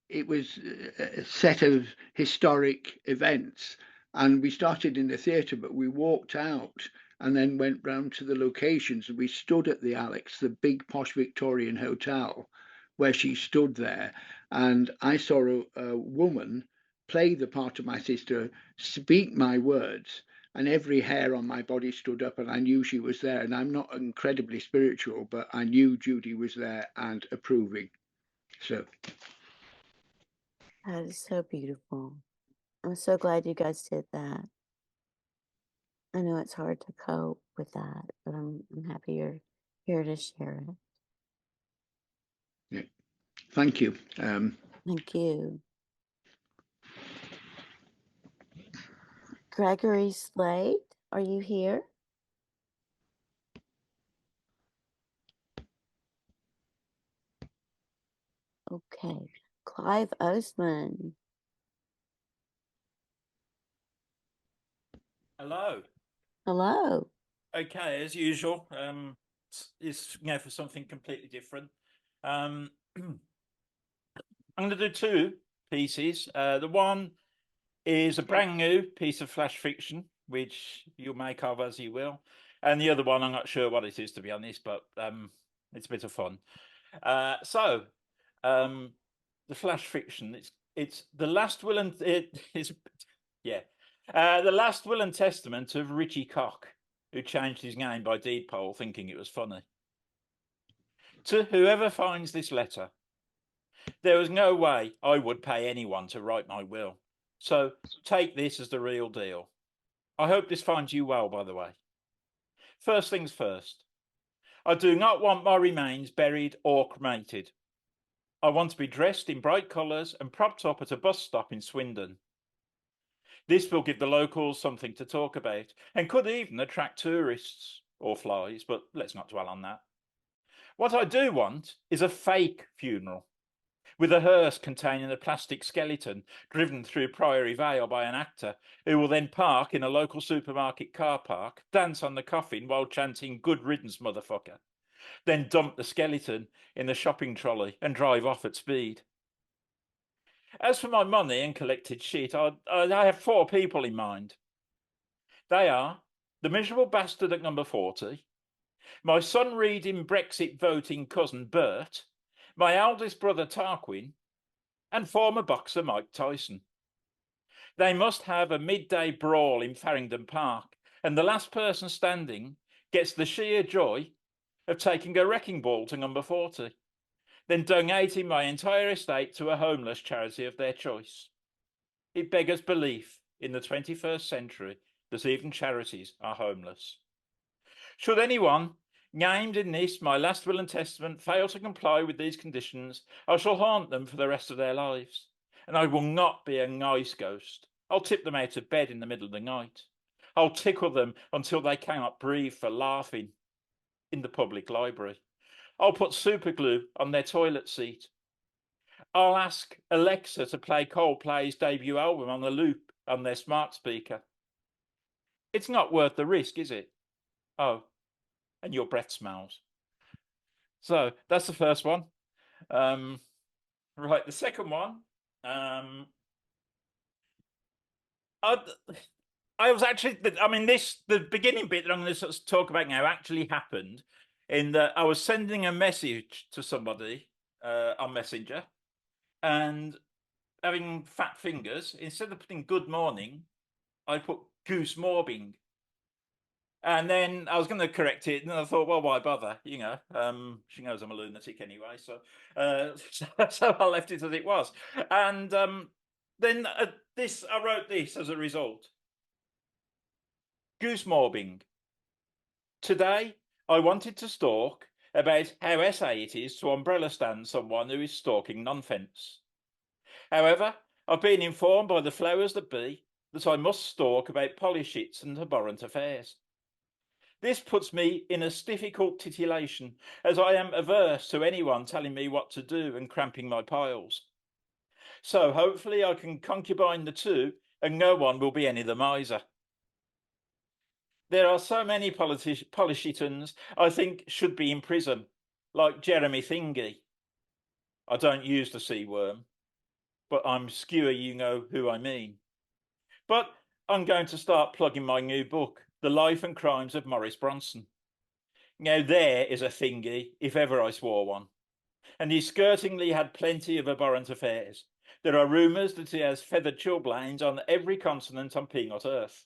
it was a set of historic events. And we started in the theatre, but we walked out and then went round to the locations. And we stood at the Alex, the big posh Victorian hotel, where she stood there. And I saw a woman play the part of my sister, speak my words, and every hair on my body stood up, and I knew she was there. And I'm not incredibly spiritual, but I knew Judy was there and approving. So That is so beautiful. I'm so glad you guys did that. I know it's hard to cope with that, but I'm happy you're here to share it. yeah, thank you. Thank you. Gregory Slade, are you here? Okay. Clive Oseman. Hello. Hello. Okay, as usual, it's for something completely different. I'm going to do two pieces. The one is a brand new piece of flash fiction, which you'll make of as you will, and the other one I'm not sure what it is, to be honest, but it's a bit of fun. So the flash fiction, it's the last will and the last will and testament of Richie Cock, who changed his name by deed poll thinking it was funny. To whoever finds this letter, there was no way I would pay anyone to write my will, so take this as the real deal. I hope this finds you well, by the way. First things first, I do not want my remains buried or cremated. I want to be dressed in bright colours and propped up at a bus stop in Swindon. This will give the locals something to talk about and could even attract tourists or flies, but let's not dwell on that. What I do want is a fake funeral, with a hearse containing a plastic skeleton driven through Priory Vale by an actor who will then park in a local supermarket car park, dance on the coffin while chanting "Good riddance, motherfucker," then dump the skeleton in the shopping trolley and drive off at speed. As for my money and collected shit, I have four people in mind. They are the miserable bastard at number 40, my son-reading Brexit voting cousin Bert, my eldest brother Tarquin, and former boxer Mike Tyson. They must have a midday brawl in Farringdon Park, and the last person standing gets the sheer joy of taking a wrecking ball to number 40, then donating my entire estate to a homeless charity of their choice. It beggars belief in the 21st century that even charities are homeless. Should anyone named in this, my last will and testament, fail to comply with these conditions, I shall haunt them for the rest of their lives. And I will not be a nice ghost. I'll tip them out of bed in the middle of the night. I'll tickle them until they cannot breathe for laughing in the public library. I'll put super glue on their toilet seat. I'll ask Alexa to play Coldplay's debut album on the loop on their smart speaker. It's not worth the risk, is it? Oh, and your breath smells. So that's the first one. Right, the second one. I was actually, I mean, the beginning bit that I'm going to sort of talk about now actually happened in that I was sending a message to somebody on Messenger, and having fat fingers, instead of putting good morning, I put goose morbing. And then I was going to correct it, and I thought, well, why bother? You know, she knows I'm a lunatic anyway, so I left it as it was. And then I wrote this as a result. Goose morbing. Today, I wanted to stalk about how essay it is to umbrella stand someone who is stalking nonsense. However, I've been informed by the flowers that be that I must stalk about polishits and abhorrent affairs. This puts me in a difficult titillation, as I am averse to anyone telling me what to do and cramping my piles. So hopefully I can concubine the two, and no one will be any the miser. There are so many polishitans I think should be in prison, like Jeremy Thingy. I don't use the C worm, but I'm skewer you know who I mean. But I'm going to start plugging my new book, The Life and Crimes of Maurice Bronson. Now there is a Thingy, if ever I swore one. And he skirtingly had plenty of abhorrent affairs. There are rumours that he has feathered chilblains on every continent on Peanut Earth.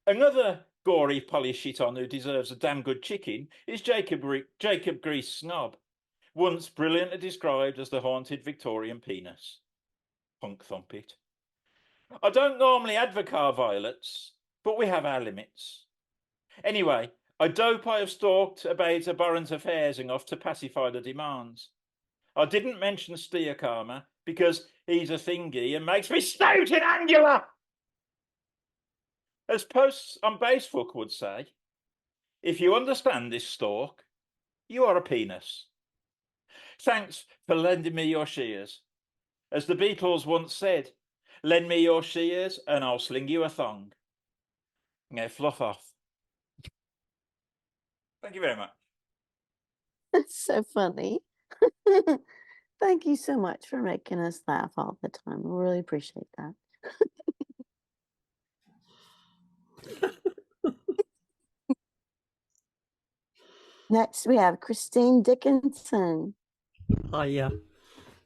Another gory polyshiton who deserves a damn good chicken is Jacob Grease Snob, once brilliantly described as the haunted Victorian penis. Punk thump it. I don't normally advocate violets, but we have our limits. Anyway, I dope I have stalked about abhorrent affairs enough to pacify the demands. I didn't mention Steer Karma because he's a thingy and makes me stout and angular. As posts on Facebook would say, if you understand this stalk, you are a penis. Thanks for lending me your shears. As the Beatles once said, lend me your shears and I'll sling you a thong. Now fluff off. Thank you very much. That's so funny. Thank you so much for making us laugh all the time. We really appreciate that. Next, we have Christine Dickinson. Hiya.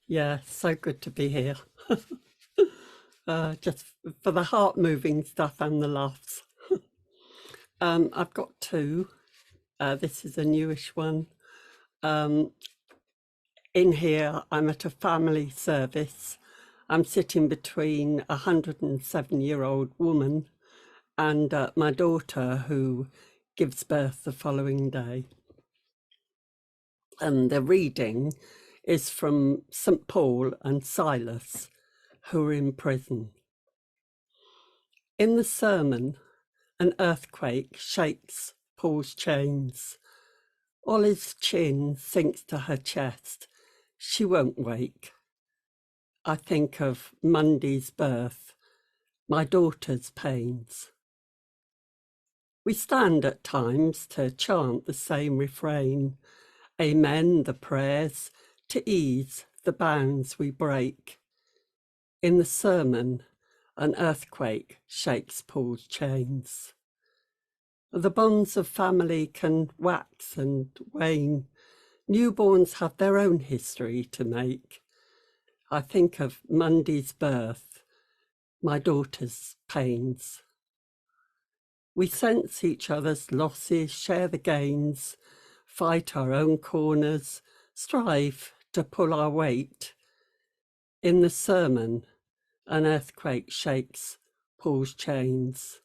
Yeah, so good to be here. Just for the heart-moving stuff and the laughs. I've got two. This is a newish one. In here, I'm at a family service. I'm sitting between a 107-year-old woman and my daughter, who gives birth the following day. And the reading is from St. Paul and Silas, who are in prison. In the sermon, an earthquake shakes Paul's chains. Olive's chin sinks to her chest. She won't wake. I think of Monday's birth, my daughter's pains. We stand at times to chant the same refrain. Amen, the prayers, to ease the bounds we break. In the sermon, an earthquake shakes Paul's chains. The bonds of family can wax and wane. Newborns have their own history to make. I think of Monday's birth, my daughter's pains. We sense each other's losses, share the gains, fight our own corners, strive to pull our weight. In the sermon, an earthquake shakes Paul's chains.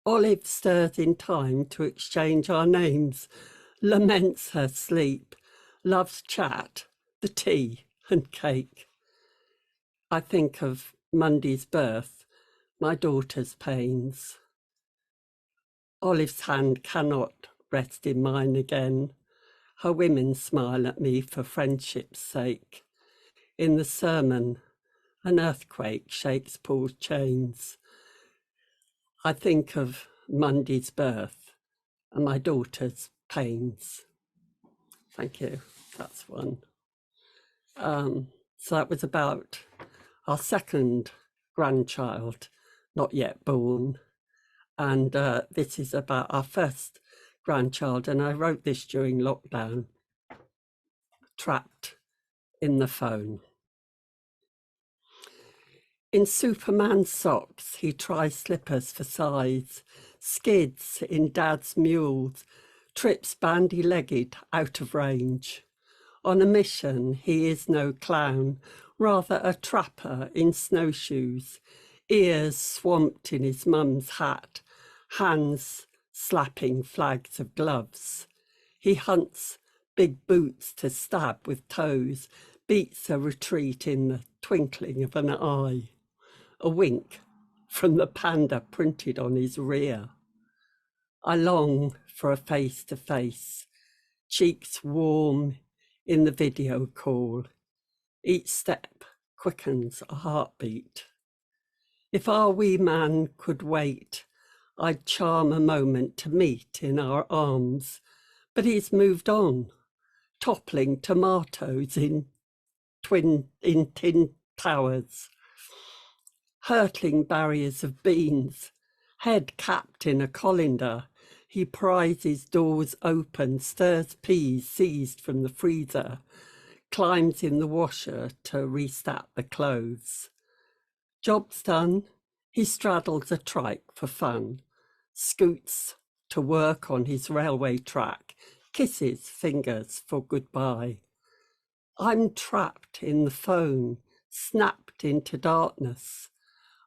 Olive stirs in time to exchange our names, laments her sleep, loves chat, the tea and cake. I think of Monday's birth, my daughter's pains. Olive's hand cannot rest in mine again. Her women smile at me for friendship's sake. In the sermon, an earthquake shakes Paul's chains. I think of Monday's birth and my daughter's pains. Thank you. That's one. So that was about our second grandchild, not yet born. And this is about our first grandchild. And I wrote this during lockdown, trapped in the phone. In Superman socks, he tries slippers for size, skids in Dad's mules, trips bandy-legged out of range. On a mission, he is no clown, rather a trapper in snowshoes, ears swamped in his mum's hat, hands slapping flags of gloves. He hunts big boots to stab with toes, beats a retreat in the twinkling of an eye. A wink from the panda printed on his rear. I long for a face-to-face, cheeks warm in the video call. Each step quickens a heartbeat. If our wee man could wait, I'd charm a moment to meet in our arms, but he's moved on, toppling tomatoes in tin towers, hurtling barriers of beans, head capped in a colander. He prizes doors open, stirs peas seized from the freezer, climbs in the washer to restack the clothes. Job's done, he straddles a trike for fun, scoots to work on his railway track, kisses fingers for goodbye. I'm trapped in the phone, snapped into darkness.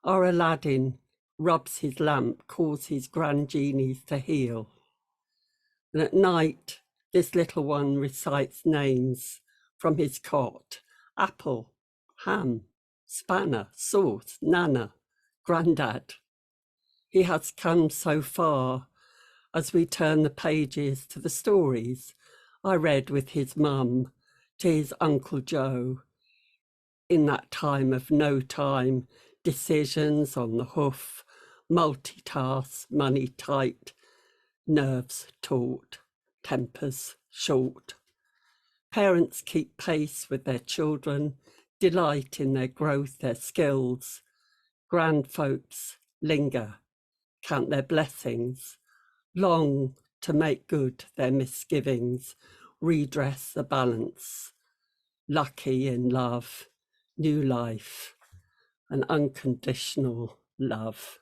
Our Aladdin rubs his lamp, calls his grand genies to heal. And at night, this little one recites names from his cot: apple, ham, spanner, sauce, nana, grandad. He has come so far as we turn the pages to the stories I read with his mum to his Uncle Joe. In that time of no time, decisions on the hoof, multitask, money tight, nerves taut, tempers short. Parents keep pace with their children, delight in their growth, their skills. Grand folks linger, count their blessings, long to make good their misgivings, redress the balance. Lucky in love, new life, and unconditional love.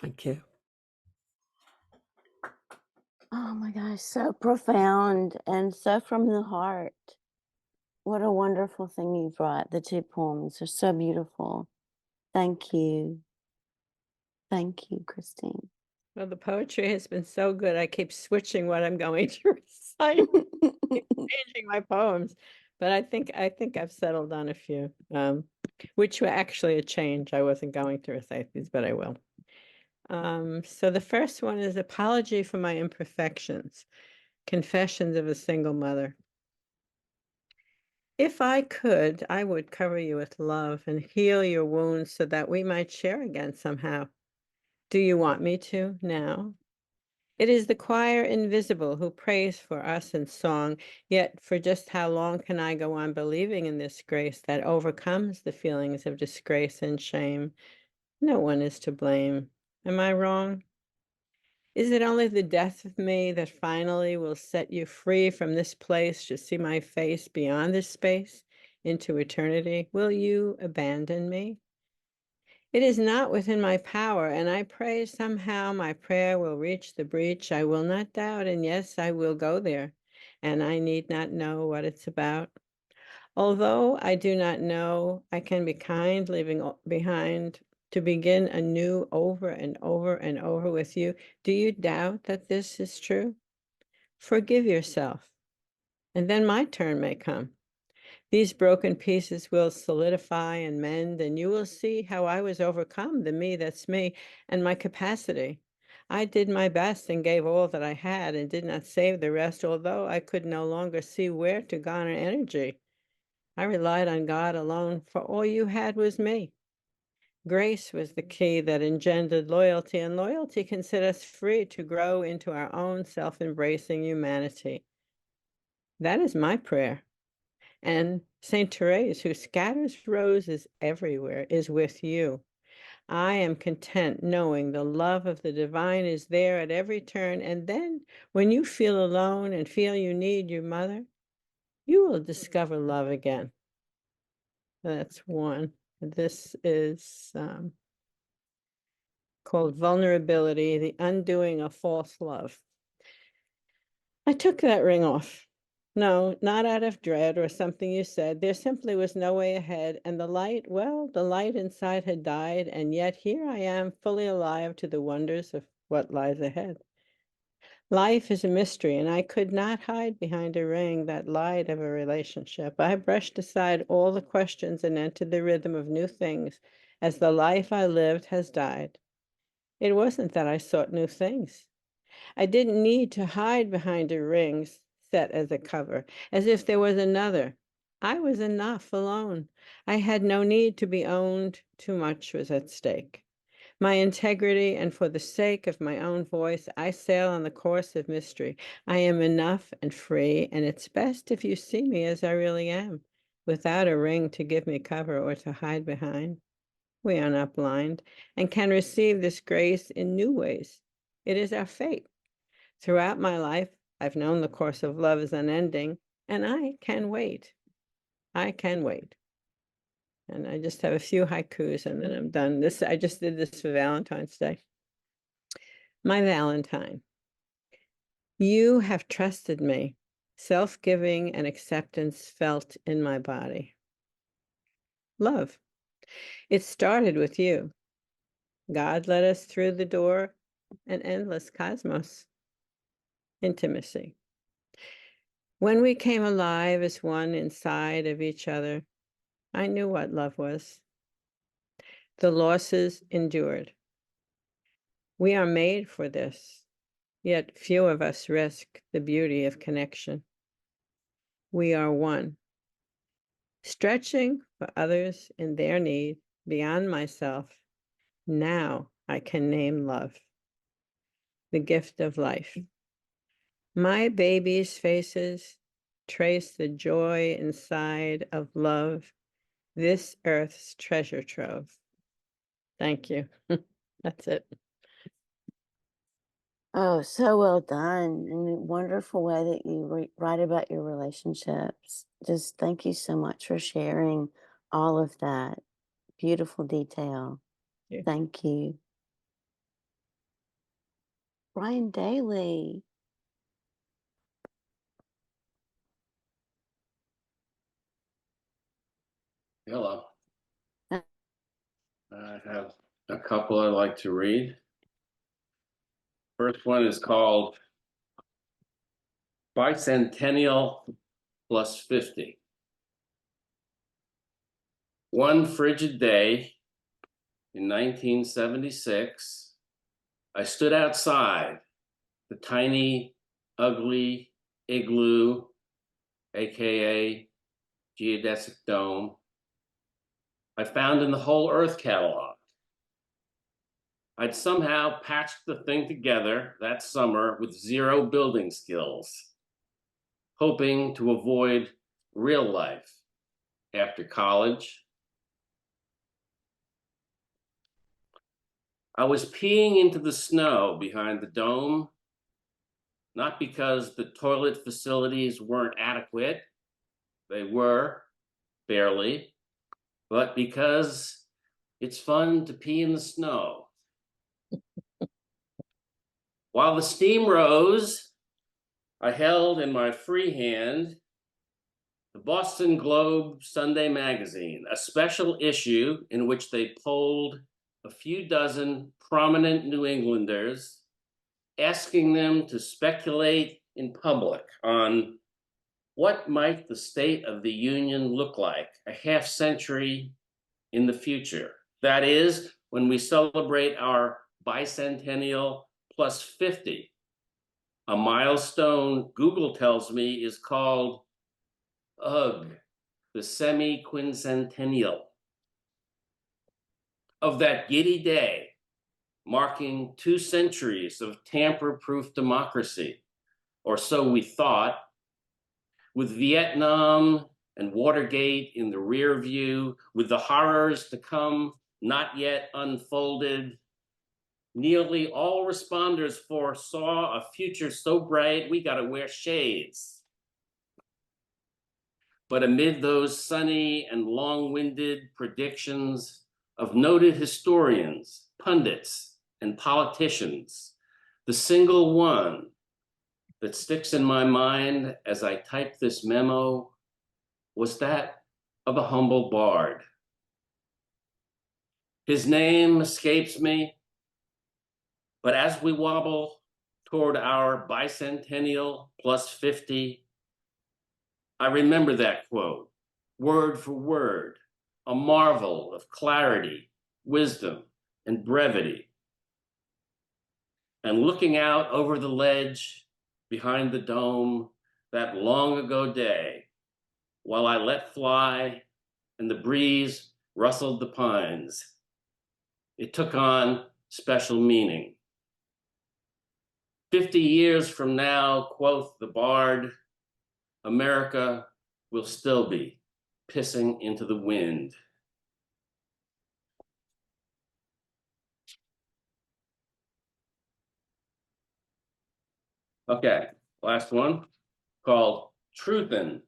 Thank you. Oh my gosh, so profound and so from the heart. What a wonderful thing you brought. The two poems are so beautiful. Thank you. Thank you, Christine. Well, the poetry has been so good. I keep switching what I'm going to recite, keep changing my poems. But I think I've settled on a few, which were actually a change. I wasn't going to recite these, but I will. So the first one is Apology for My Imperfections, Confessions of a Single Mother. If I could, I would cover you with love and heal your wounds so that we might share again somehow. Do you want me to now? It is the choir invisible who prays for us in song, yet for just how long can I go on believing in this grace that overcomes the feelings of disgrace and shame? No one is to blame. Am I wrong? Is it only the death of me that finally will set you free from this place to see my face beyond this space into eternity? Will you abandon me? It is not within my power, and I pray somehow my prayer will reach the breach. I will not doubt, and yes, I will go there, and I need not know what it's about. Although I do not know, I can be kind, leaving behind to begin anew over and over and over with you. Do you doubt that this is true? Forgive yourself, and then my turn may come. These broken pieces will solidify and mend, and you will see how I was overcome, the me that's me, and my capacity. I did my best and gave all that I had and did not save the rest, although I could no longer see where to garner energy. I relied on God alone, for all you had was me. Grace was the key that engendered loyalty, and loyalty can set us free to grow into our own self-embracing humanity. That is my prayer. And Saint Therese, who scatters roses everywhere, is with you. I am content knowing the love of the divine is there at every turn. And then when you feel alone and feel you need your mother, you will discover love again. That's one. This is called Vulnerability, the Undoing of False Love. I took that ring off. No, not out of dread or something you said. There simply was no way ahead. And the light, well, the light inside had died. And yet here I am, fully alive to the wonders of what lies ahead. Life is a mystery, and I could not hide behind a ring that lied of a relationship. I brushed aside all the questions and entered the rhythm of new things as the life I lived has died. It wasn't that I sought new things. I didn't need to hide behind a ring set as a cover, as if there was another. I was enough alone. I had no need to be owned. Too much was at stake. My integrity, and for the sake of my own voice, I sail on the course of mystery. I am enough and free, and it's best if you see me as I really am, without a ring to give me cover or to hide behind. We are not blind and can receive this grace in new ways. It is our fate. Throughout my life, I've known the course of love is unending, and I can wait. I can wait. And I just have a few haikus and then I'm done. I just did this for Valentine's Day. My Valentine. You have trusted me, self-giving and acceptance felt in my body. Love. It started with you. God led us through the door, an endless cosmos. Intimacy. When we came alive as one inside of each other, I knew what love was. The losses endured. We are made for this, yet few of us risk the beauty of connection. We are one, stretching for others in their need beyond myself. Now I can name love, the gift of life. My babies' faces trace the joy inside of love, this earth's treasure trove. Thank you. That's it. Oh, so well done. And a wonderful way that you write about your relationships. Just thank you so much for sharing all of that. Beautiful detail. Yeah. Thank you. Brian Daly. Hello. I have a couple I'd like to read. First one is called Bicentennial plus 50. One frigid day in 1976, I stood outside the tiny, ugly igloo, aka geodesic dome, I found in the Whole Earth catalog. I'd somehow patched the thing together that summer with zero building skills, hoping to avoid real life after college. I was peeing into the snow behind the dome, not because the toilet facilities weren't adequate, they were, barely, but because it's fun to pee in the snow. While the steam rose, I held in my free hand the Boston Globe Sunday magazine, a special issue in which they polled a few dozen prominent New Englanders, asking them to speculate in public on what might the State of the Union look like a half century in the future. That is, when we celebrate our bicentennial plus 50, a milestone Google tells me is called the semi-quincentennial of that giddy day, marking 2 centuries of tamper-proof democracy, or so we thought, with Vietnam and Watergate in the rear view, with the horrors to come not yet unfolded. Nearly all responders foresaw a future so bright we gotta wear shades. But amid those sunny and long-winded predictions of noted historians, pundits, and politicians, the single one that sticks in my mind as I type this memo was that of a humble bard. His name escapes me, but as we wobble toward our bicentennial plus 50, I remember that quote, word for word, a marvel of clarity, wisdom, and brevity. And looking out over the ledge behind the dome that long ago day, while I let fly and the breeze rustled the pines, it took on special meaning. 50 years from now, quoth the bard, America will still be pissing into the wind. Okay, last one, called Truthin'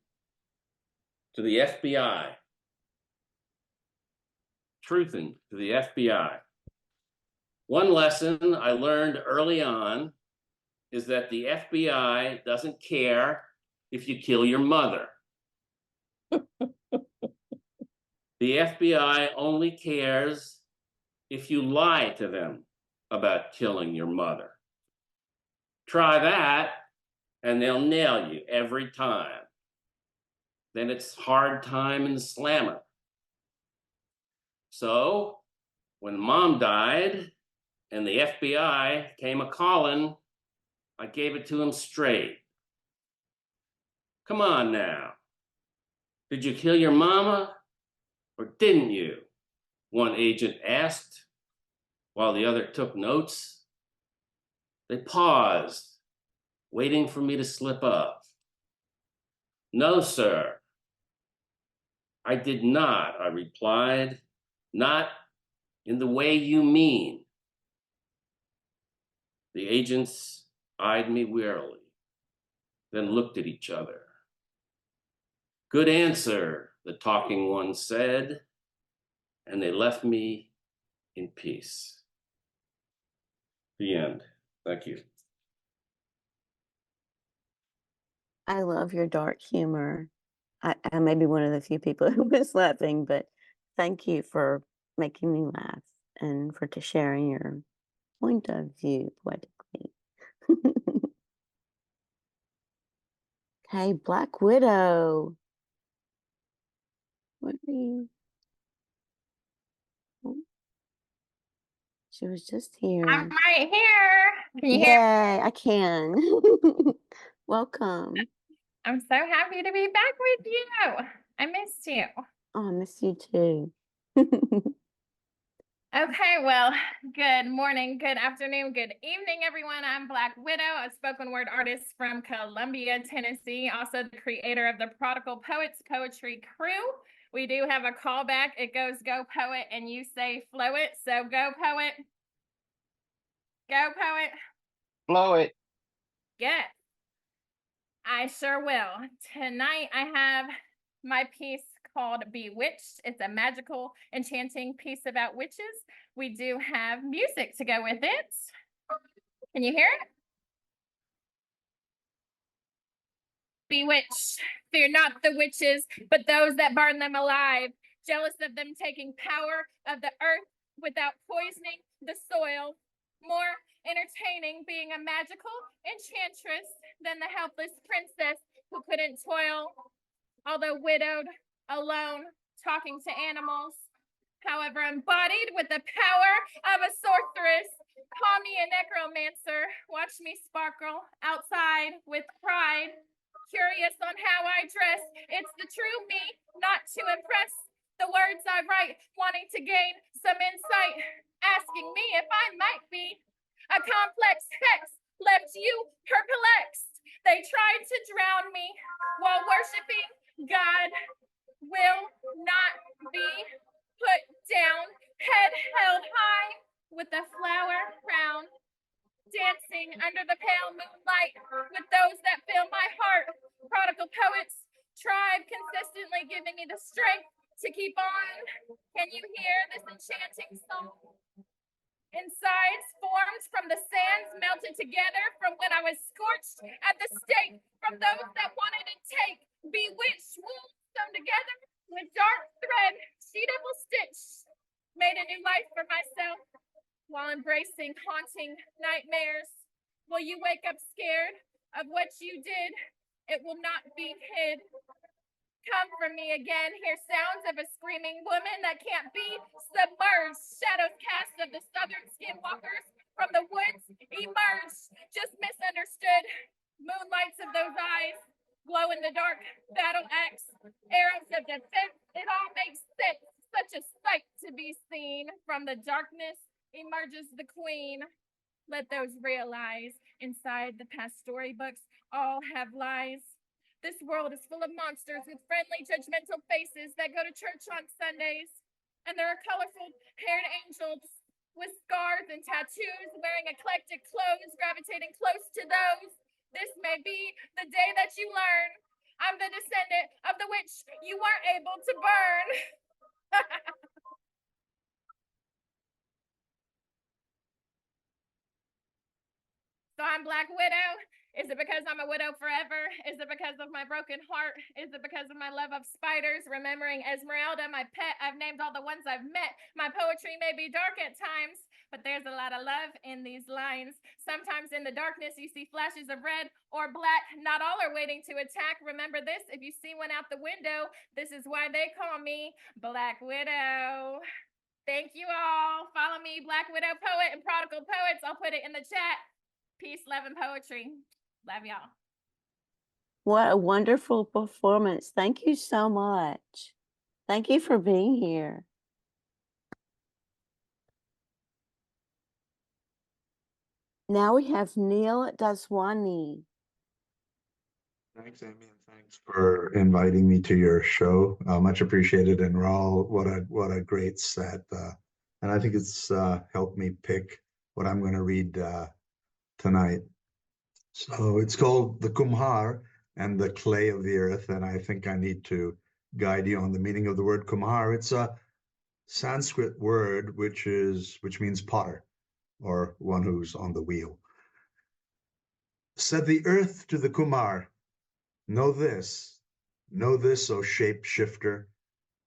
to the FBI. Truthin' to the FBI. One lesson I learned early on is that the FBI doesn't care if you kill your mother. The FBI only cares if you lie to them about killing your mother. Try that, and they'll nail you every time. Then it's hard time in the slammer. So when mom died and the FBI came a-calling, I gave it to him straight. Come on now. Did you kill your mama or didn't you? One agent asked while the other took notes. They paused, waiting for me to slip up. No, sir. I did not, I replied. Not in the way you mean. The agents eyed me wearily, then looked at each other. Good answer, the talking one said, and they left me in peace. The end. Thank you. I love your dark humor. I may be one of the few people who was laughing, but thank you for making me laugh and for sharing your point of view poetically. Okay, Black Widow. What are you? Oh, she was just here. I'm right here. Can you hear me? Yay, I can. Welcome. I'm so happy to be back with you. I missed you. Oh, I miss you too. Okay, well, good morning, good afternoon, good evening, everyone. I'm Black Widow, a spoken word artist from Columbia, Tennessee, also the creator of the Prodigal Poets Poetry Crew. We do have a callback. It goes, go poet, and you say flow it. So go poet. Go, poet. Blow it. Yes, I sure will. Tonight I have my piece called Bewitched. It's a magical, enchanting piece about witches. We do have music to go with it. Can you hear it? Bewitched. Fear not the witches, but those that burn them alive. Jealous of them taking power of the earth without poisoning the soil. More entertaining being a magical enchantress than the helpless princess who couldn't toil, although widowed, alone, talking to animals. However, embodied with the power of a sorceress. Call me a necromancer. Watch me sparkle outside with pride. Curious on how I dress. It's the true me, not to impress. The words I write, wanting to gain some insight. Asking me if I might be a complex hex. Left you perplexed. They tried to drown me while worshiping God. Will not be put down. Head held high with a flower crown. Dancing under the pale moonlight with those that fill my heart. Prodigal poets, tribe consistently giving me the strength to keep on. Can you hear this enchanting song? Insides formed from the sands melted together from when I was scorched at the stake. From those that wanted to take bewitched wounds sewn together with dark thread, she double stitched. Made a new life for myself. While embracing haunting nightmares. Will you wake up scared of what you did? It will not be hid. Come for me again, hear sounds of a screaming woman that can't be submerged. Shadows cast of the southern skinwalkers from the woods emerge. Just misunderstood. Moonlights of those eyes, glow in the dark battle axe, arrows of defense. It all makes sense. Such a sight to be seen from the darkness. Emerges the queen. Let those realize inside the past storybooks all have lies. This world is full of monsters with friendly, judgmental faces that go to church on Sundays. And there are colorful haired angels with scars and tattoos, wearing eclectic clothes, gravitating close to those. This may be the day that you learn I'm the descendant of the witch you weren't able to burn. So I'm Black Widow. Is it because I'm a widow forever? Is it because of my broken heart? Is it because of my love of spiders? Remembering Esmeralda, my pet, I've named all the ones I've met. My poetry may be dark at times, but there's a lot of love in these lines. Sometimes in the darkness, you see flashes of red or black. Not all are waiting to attack. Remember this, if you see one out the window, this is why they call me Black Widow. Thank you all. Follow me, Black Widow Poet and Prodigal Poets. I'll put it in the chat. Peace, love, and poetry. Love y'all. What a wonderful performance. Thank you so much. Thank you for being here. Now we have Neil Daswani. Thanks, Amy, and thanks for inviting me to your show. Much appreciated. And Rawle, what a great set. And I think it's helped me pick what I'm going to read tonight. So it's called The Kumhar and the Clay of the Earth. And I think I need to guide you on the meaning of the word Kumhar. It's a Sanskrit word which means potter, or one who's on the wheel. Said the earth to the Kumhar, know this, O shape-shifter.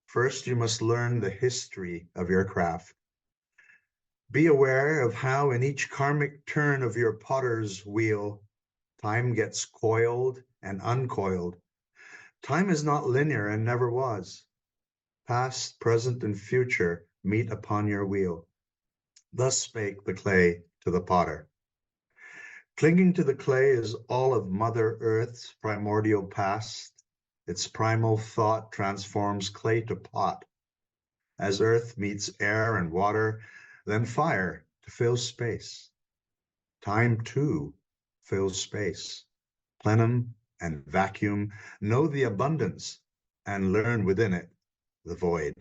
First you must learn the history of your craft. Be aware of how in each karmic turn of your potter's wheel, time gets coiled and uncoiled. Time is not linear and never was. Past, present, and future meet upon your wheel. Thus spake the clay to the potter. Clinging to the clay is all of Mother Earth's primordial past. Its primal thought transforms clay to pot. As earth meets air and water, then fire to fill space. Time too fills space. Plenum and vacuum know the abundance and learn within it the void.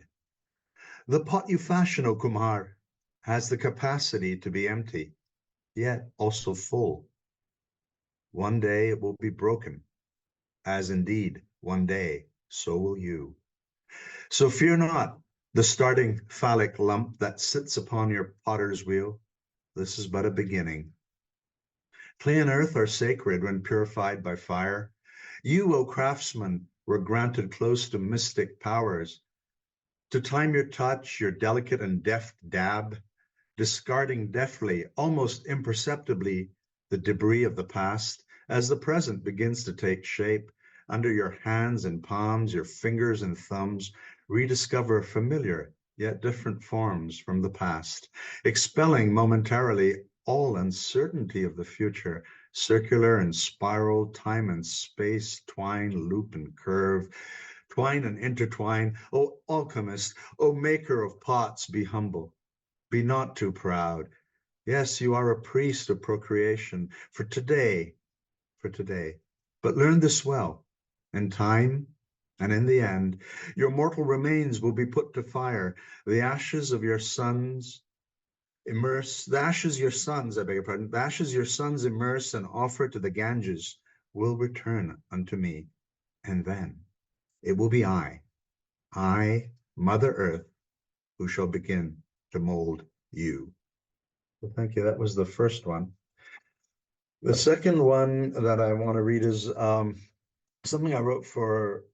The pot you fashion, O Kumhar, has the capacity to be empty. yet also full. One day it will be broken, as indeed one day so will you. So fear not the starting phallic lump that sits upon your potter's wheel. This is but a beginning. Clay and earth are sacred when purified by fire. You, O craftsman, were granted close to mystic powers, to time your touch, your delicate and deft dab, discarding deftly, almost imperceptibly, the debris of the past as the present begins to take shape. Under your hands and palms, your fingers and thumbs rediscover familiar yet different forms from the past, expelling momentarily all uncertainty of the future. Circular and spiral, time and space, twine, loop and curve, twine and intertwine. O alchemist, O maker of pots, be humble. Be not too proud. Yes, you are a priest of procreation for today. But learn this well. In time and in the end, your mortal remains will be put to fire. The ashes of your sons immerse, the ashes your sons, I beg your pardon, the ashes your sons immerse and offer to the Ganges will return unto me. And then it will be I, Mother Earth, who shall begin to mold you. Well, thank you. That was the first one. The second one that I want to read is something I wrote for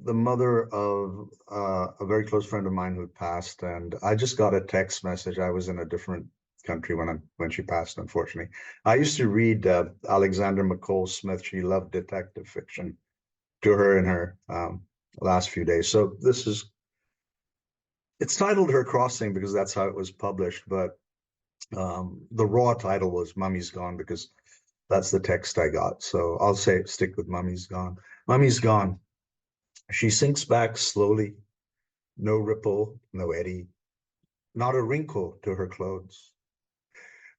the mother of a very close friend of mine who passed, and I just got a text message. I was in a different country when she passed, unfortunately. I used to read Alexander McCall Smith. She loved detective fiction to her in her last few days. So it's titled Her Crossing because that's how it was published, but the raw title was Mummy's Gone because that's the text I got. So I'll stick with Mummy's Gone. Mummy's gone. She sinks back slowly, no ripple, no eddy, not a wrinkle to her clothes.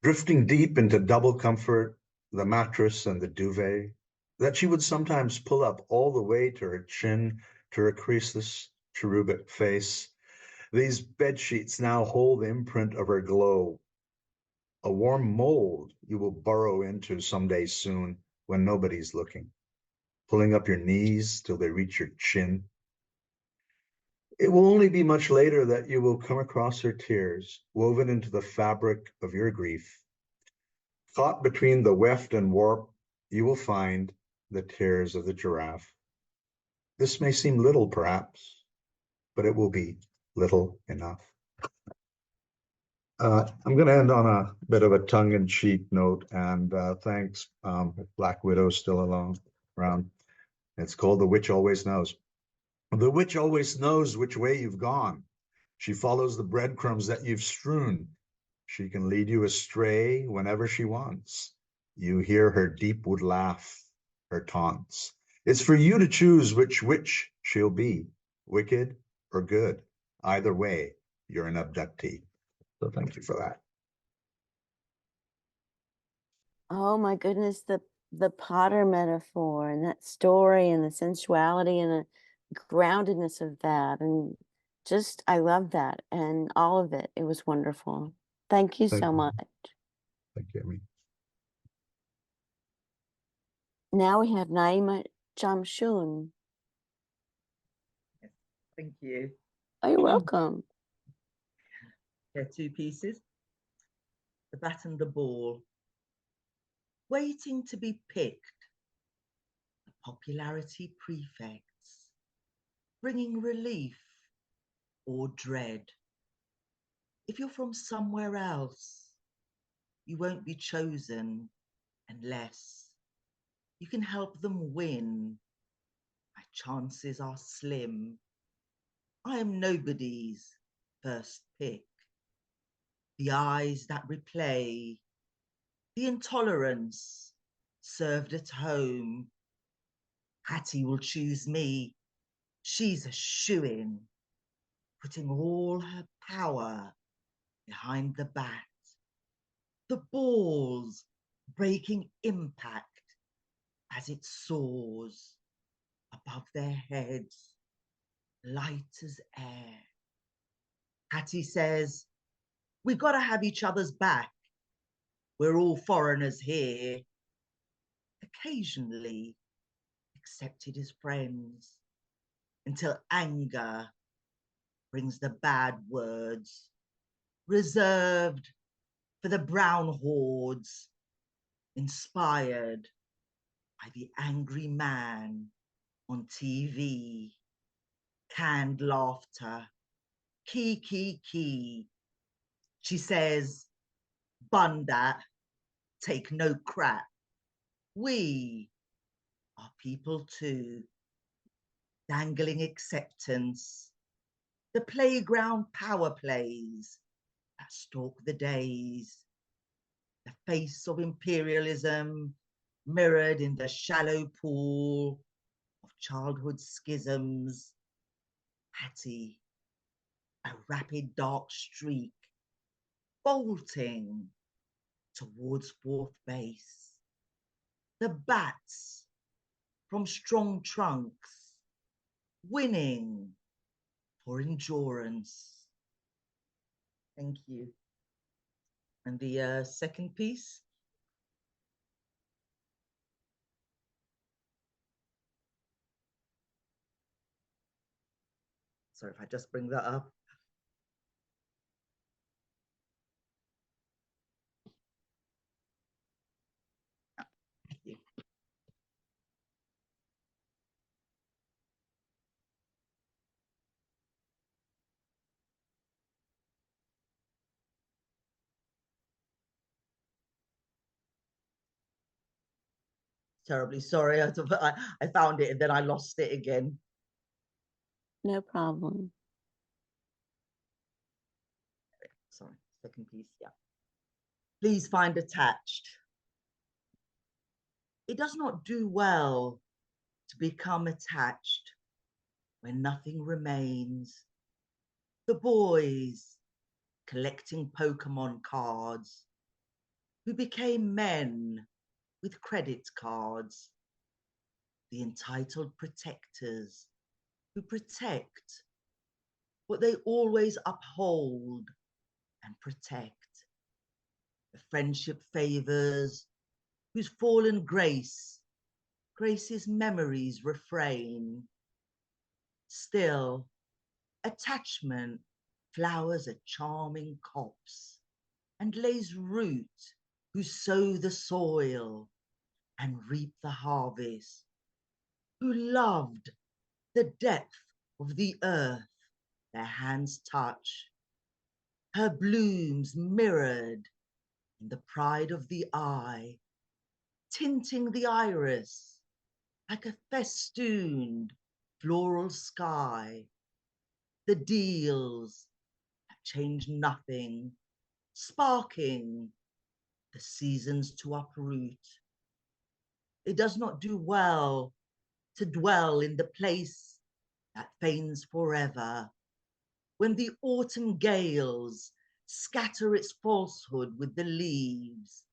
Drifting deep into double comfort, the mattress and the duvet, that she would sometimes pull up all the way to her chin, to her creaseless, cherubic face. These bed sheets now hold the imprint of her glow, a warm mold you will burrow into someday soon when nobody's looking, pulling up your knees till they reach your chin. It will only be much later that you will come across her tears, woven into the fabric of your grief. Caught between the weft and warp, you will find the tears of the giraffe. This may seem little, perhaps, but it will be little enough. I'm going to end on a bit of a tongue-in-cheek note, and thanks, Black Widow's still around. It's called The Witch Always Knows. The witch always knows which way you've gone. She follows the breadcrumbs that you've strewn. She can lead you astray whenever she wants. You hear her deep wood laugh, her taunts. It's for you to choose which witch she'll be, wicked or good. Either way, you're an abductee. So thank you for that. Oh my goodness, the Potter metaphor and that story and the sensuality and the groundedness of that, and just I love that and all of it. It was wonderful. Thank you so much. Thank you, Amy. Now we have Nayma Chamchoun. Thank you. Oh, you're welcome. There are two pieces. The Bat and the Ball. Waiting to be picked. The popularity prefects. Bringing relief or dread. If you're from somewhere else, you won't be chosen unless you can help them win. My chances are slim. I am nobody's first pick. The eyes that replay, the intolerance served at home. Hattie will choose me. She's a shoo-in, putting all her power behind the bat. The balls breaking impact as it soars above their heads, light as air. Hattie says, we've got to have each other's back. we're all foreigners here, occasionally accepted as friends, until anger brings the bad words, reserved for the brown hordes, inspired by the angry man on TV, canned laughter, key. She says, bun that, take no crap. We are people too, dangling acceptance, the playground power plays that stalk the days, the face of imperialism mirrored in the shallow pool of childhood schisms. Hattie, a rapid dark streak, bolting towards fourth base. The bats from strong trunks, winning for endurance. Thank you. And the second piece. Sorry if I just bring that up. Thank you. Terribly sorry. I found it and then I lost it again. No problem. Sorry, second piece, yeah. Please find attached. It does not do well to become attached when nothing remains. The boys collecting Pokemon cards who became men with credit cards. The entitled protectors who protect what they always uphold and protect. The friendship favors whose fallen Grace's memories refrain. Still, attachment flowers a charming copse and lays root who sow the soil and reap the harvest, who loved the depth of the earth their hands touch, her blooms mirrored in the pride of the eye, tinting the iris like a festooned floral sky. The deals that change nothing, sparking the seasons to uproot. It does not do well to dwell in the place that feigns forever, when the autumn gales scatter its falsehood with the leaves,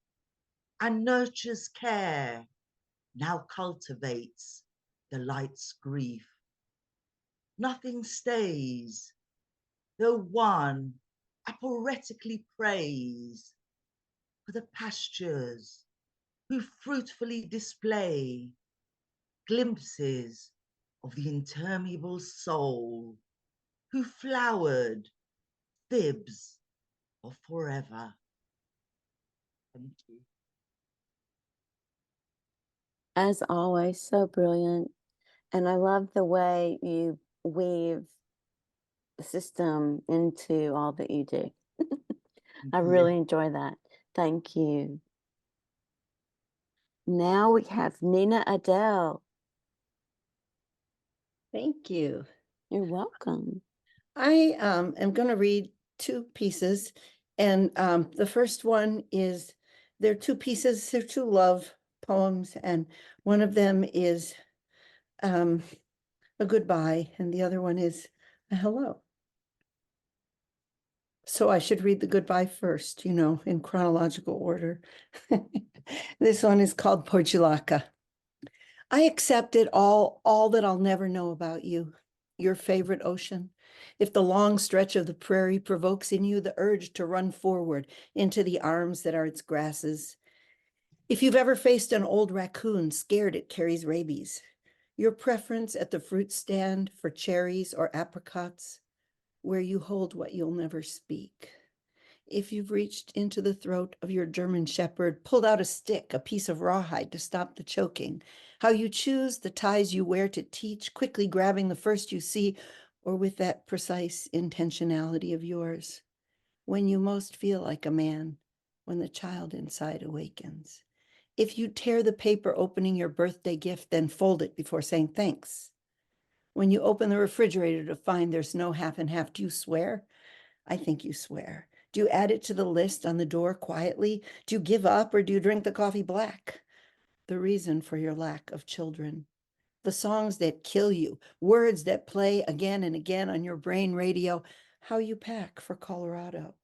and nurture's care now cultivates the light's grief. Nothing stays, though one aporetically prays for the pastures who fruitfully display glimpses of the interminable soul, who flowered fibs of forever. Thank you. As always, so brilliant. And I love the way you weave the system into all that you do. I really enjoy that. Thank you. Now we have Nina Adel. Thank you. You're welcome. I am going to read two pieces. And the first one is, they're two pieces, they're two love poems. And one of them is a goodbye, and the other one is a hello. So I should read the goodbye first, you know, in chronological order. This one is called Portulaka. I accepted all that I'll never know about you. your favorite ocean, if the long stretch of the prairie provokes in you the urge to run forward into the arms that are its grasses, if you've ever faced an old raccoon scared it carries rabies, your preference at the fruit stand for cherries or apricots, where you hold what you'll never speak, if you've reached into the throat of your German shepherd, pulled out a stick, a piece of rawhide to stop the choking, how you choose the ties you wear to teach, quickly grabbing the first you see, or with that precise intentionality of yours, when you most feel like a man, when the child inside awakens. If you tear the paper opening your birthday gift, then fold it before saying thanks. When you open the refrigerator to find there's no half and half, do you swear? I think you swear. Do you add it to the list on the door quietly? Do you give up or do you drink the coffee black? The reason for your lack of children. The songs that kill you, words that play again and again on your brain radio, how you pack for Colorado.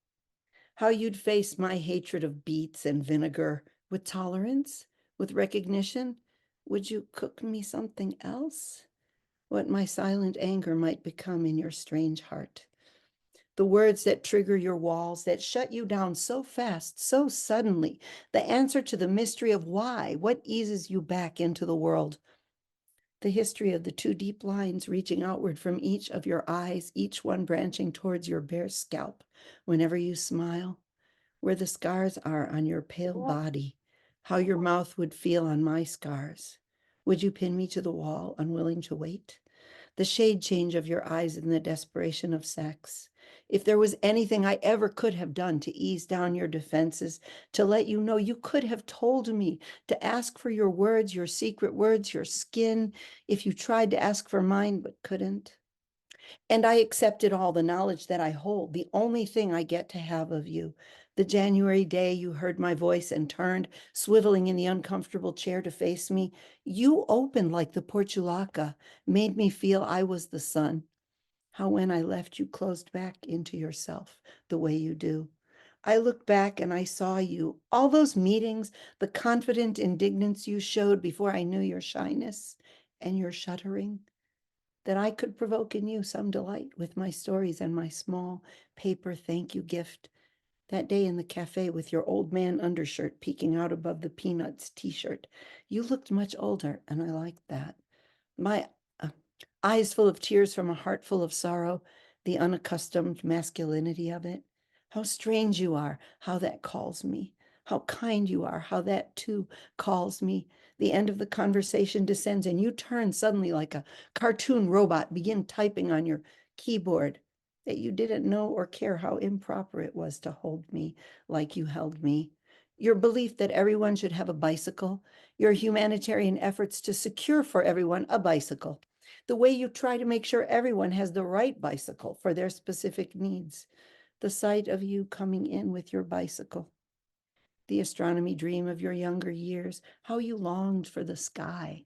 How you'd face my hatred of beets and vinegar with tolerance, with recognition. Would you cook me something else? What my silent anger might become in your strange heart. The words that trigger your walls, that shut you down so fast, so suddenly, the answer to the mystery of why, what eases you back into the world. The history of the two deep lines reaching outward from each of your eyes, each one branching towards your bare scalp whenever you smile, where the scars are on your pale body, how your mouth would feel on my scars. Would you pin me to the wall, unwilling to wait? The shade change of your eyes in the desperation of sex. If there was anything I ever could have done to ease down your defenses, to let you know you could have told me, to ask for your words, your secret words, your skin, if you tried to ask for mine but couldn't. And I accepted all the knowledge that I hold, the only thing I get to have of you. The January day you heard my voice and turned, swiveling in the uncomfortable chair to face me, you opened like the portulaca, made me feel I was the sun. How when I left, you closed back into yourself the way you do. I looked back and I saw you, all those meetings, the confident indignance you showed before I knew your shyness and your shuddering, that I could provoke in you some delight with my stories and my small paper thank you gift. That day in the cafe with your old man undershirt peeking out above the Peanuts t-shirt, you looked much older and I liked that. My eyes full of tears from a heart full of sorrow, the unaccustomed masculinity of it. How strange you are, how that calls me. How kind you are, how that too calls me. The end of the conversation descends and you turn suddenly like a cartoon robot, begin typing on your keyboard, that you didn't know or care how improper it was to hold me like you held me. Your belief that everyone should have a bicycle, your humanitarian efforts to secure for everyone a bicycle, the way you try to make sure everyone has the right bicycle for their specific needs, the sight of you coming in with your bicycle, the astronomy dream of your younger years, how you longed for the sky,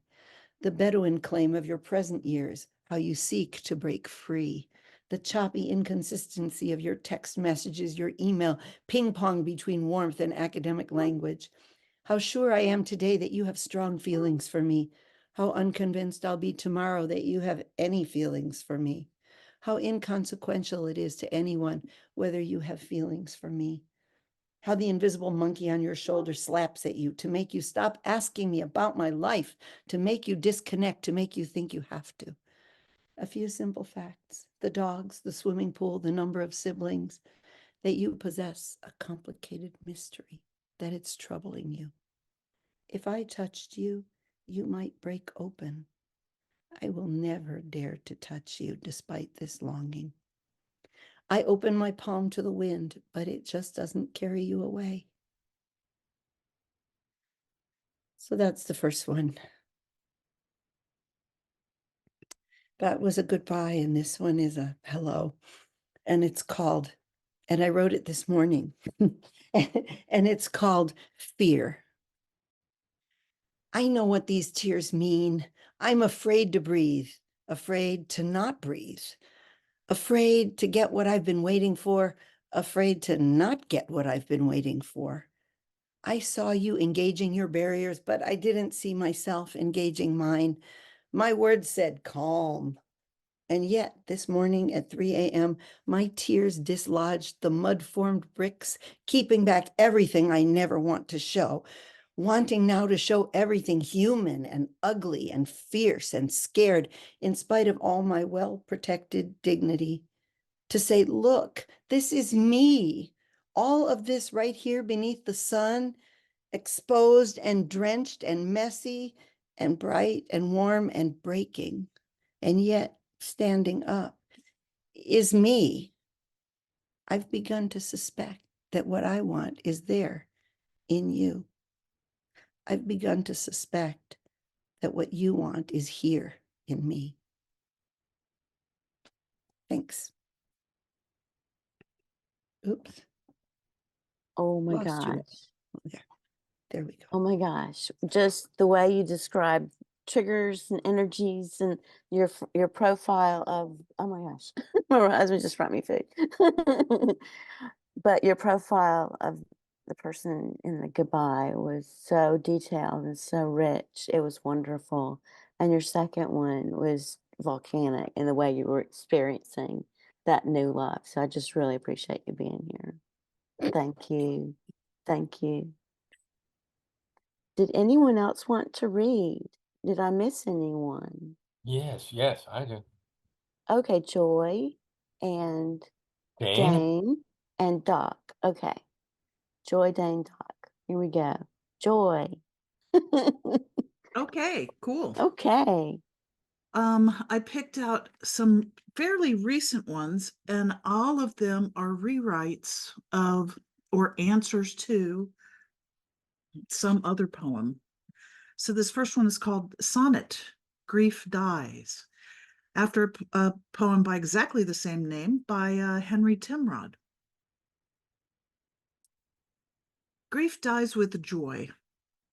the Bedouin claim of your present years, how you seek to break free, the choppy inconsistency of your text messages, your email, ping pong between warmth and academic language. How sure I am today that you have strong feelings for me. How unconvinced I'll be tomorrow that you have any feelings for me. How inconsequential it is to anyone whether you have feelings for me. How the invisible monkey on your shoulder slaps at you to make you stop asking me about my life, to make you disconnect, to make you think you have to. A few simple facts, the dogs, the swimming pool, the number of siblings, that you possess a complicated mystery, that it's troubling you. If I touched you, you might break open. I will never dare to touch you despite this longing. I open my palm to the wind, but it just doesn't carry you away. So that's the first one. That was a goodbye, and this one is a hello. And it's called, and I wrote it this morning, and it's called Fear. I know what these tears mean. I'm afraid to breathe, afraid to not breathe, afraid to get what I've been waiting for, afraid to not get what I've been waiting for. I saw you engaging your barriers, but I didn't see myself engaging mine. My words said calm, And yet, this morning at 3 a.m., my tears dislodged the mud-formed bricks, keeping back everything I never want to show, wanting now to show everything human and ugly and fierce and scared, in spite of all my well-protected dignity. To say, look, this is me. All of this right here beneath the sun, exposed and drenched and messy and bright and warm and breaking, and yet standing up, is me. I've begun to suspect that what I want is there in you. I've begun to suspect that what you want is here in me. Thanks. Oops. Oh my Lost you. gosh. There we go. Oh my gosh. Just the way you describe triggers and energies and your profile of, oh my gosh, my husband just brought me food. But your profile of the person in the goodbye was so detailed and so rich. It was wonderful. And your second one was volcanic in the way you were experiencing that new love. So I just really appreciate you being here. Thank you. Thank you. Did anyone else want to read? Did I miss anyone? Yes, I do. Okay, Joy and Dane. Dane and Doc. Okay. Joy, Dane, Doc. Here we go. Joy. Okay, cool. Okay. I picked out some fairly recent ones, and all of them are rewrites of or answers to some other poem. So this first one is called Sonnet, Grief Dies, after a poem by exactly the same name by Henry Timrod. Grief dies with joy.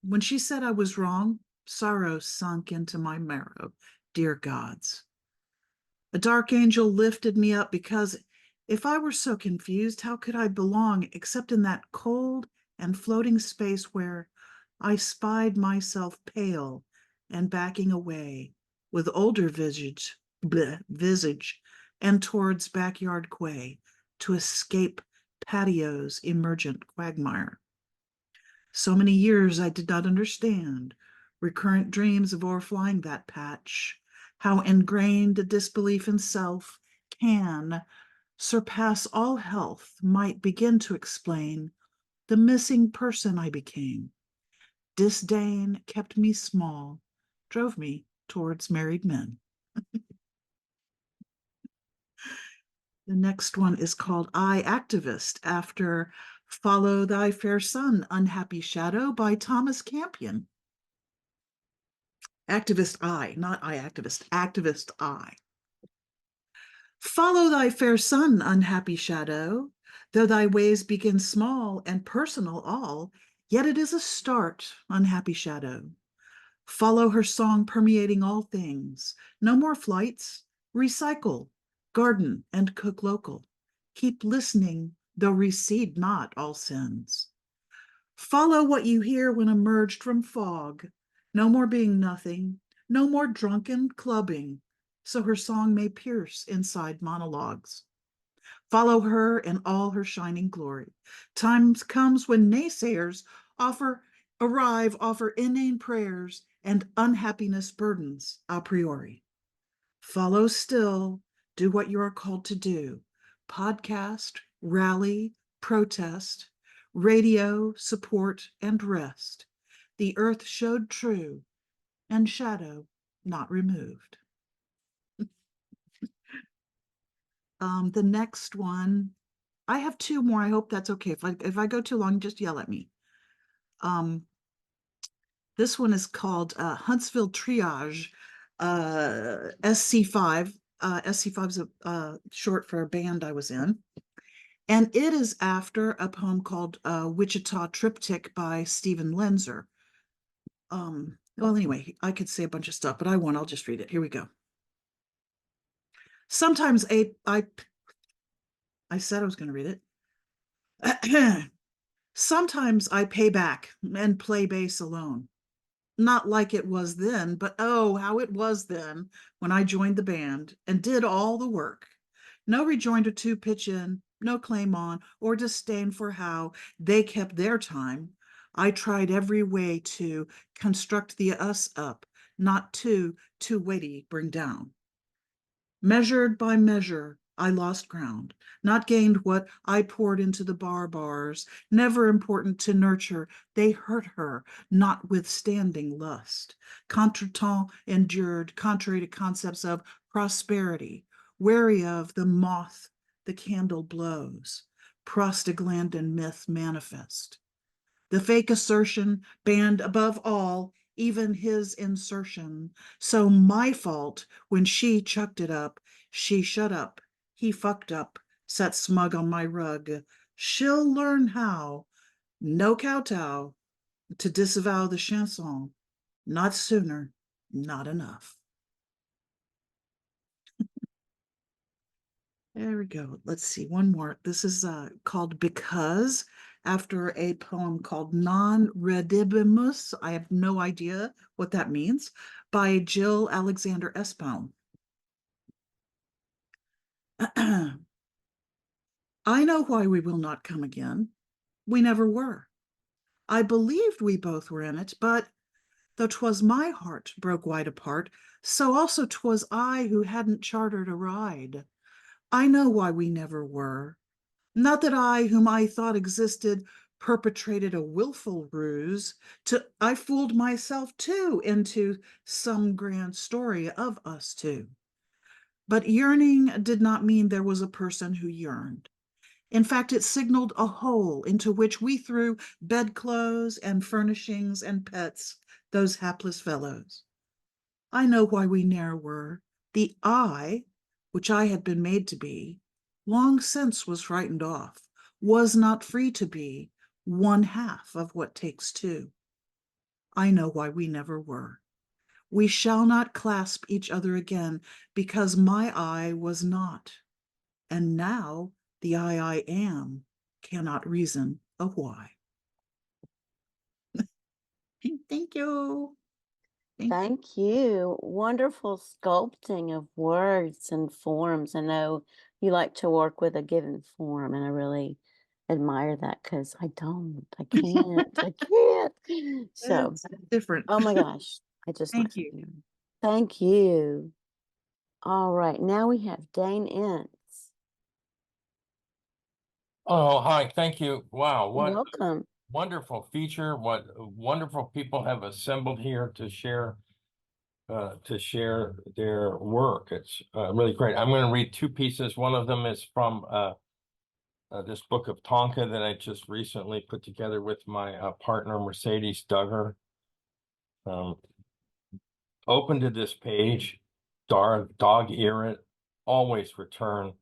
When she said I was wrong, sorrow sunk into my marrow, dear gods. A dark angel lifted me up because if I were so confused, how could I belong except in that cold and floating space where I spied myself pale and backing away with older visage and towards backyard quay to escape patio's emergent quagmire. So many years I did not understand, recurrent dreams of overflying that patch, how ingrained a disbelief in self can surpass all health, might begin to explain the missing person I became. Disdain kept me small, drove me towards married men. The next one is called I Activist, after Follow Thy Fair Sun, Unhappy Shadow by Thomas Campion. Activist I, not I activist, activist I. Follow thy fair sun, unhappy shadow, though thy ways begin small and personal all, yet it is a start, unhappy shadow. Follow her song permeating all things, no more flights, recycle, garden and cook local. Keep listening, though recede not all sins. Follow what you hear when emerged from fog, no more being nothing, no more drunken clubbing, so her song may pierce inside monologues. Follow her in all her shining glory. Times comes when naysayers offer inane prayers and unhappiness burdens a priori. Follow still, do what you are called to do. Podcast, rally, protest, radio, support, and rest. The earth showed true, and shadow not removed. The next one, I have two more. I hope that's okay. If I go too long, just yell at me. This one is called Huntsville Triage, SC5. SC5 is short for a band I was in. And it is after a poem called Wichita Triptych by Stephen Lenzer. Well, anyway, I could say a bunch of stuff, but I won't. I'll just read it. Here we go. Sometimes I said I was going to read it. Sometimes I pay back and play bass alone. Not like it was then, but oh, how it was then when I joined the band and did all the work. No rejoinder to pitch in, no claim on or disdain for how they kept their time. I tried every way to construct the us up, not too weighty bring down. Measured by measure, I lost ground, not gained what I poured into the bars, never important to nurture. They hurt her, notwithstanding lust. Contretemps endured, contrary to concepts of prosperity, wary of the moth the candle blows, prostaglandin myth manifest. The fake assertion banned above all, even his insertion. So my fault when she chucked it up, she shut up, he fucked up, sat smug on my rug. She'll learn how, no kowtow, to disavow the chanson. Not sooner, not enough. There we go. Let's see, one more. This is called Because, after a poem called Non Redibimus. I have no idea what that means, by Jill Alexander Espelm. I know why we will not come again. We never were. I believed we both were in it, but though 'twas my heart broke wide apart, so also 'twas I who hadn't chartered a ride. I know why we never were. Not that I, whom I thought existed, perpetrated a willful ruse. I fooled myself too into some grand story of us two. But yearning did not mean there was a person who yearned. In fact, it signaled a hole into which we threw bedclothes and furnishings and pets, those hapless fellows. I know why we ne'er were. The I, which I had been made to be, long since was frightened off, was not free to be one half of what takes two. I know why we never were. We shall not clasp each other again, because my I was not. And now the I am cannot reason of why. Thank you. Thank you. Wonderful sculpting of words and forms. I know you like to work with a given form, and I really admire that because I don't. I can't. I can't. So It's different. oh my gosh. I just Thank like you. Thank you. All right. Now we have Dane Ince. Oh, hi. Thank you. Wow. What Welcome. wonderful feature. What wonderful people have assembled here to share their work. It's really great. I'm going to read two pieces. One of them is from this book of Tonka that I just recently put together with my partner, Mercedes Duggar. Open to this page, dog ear it, always return,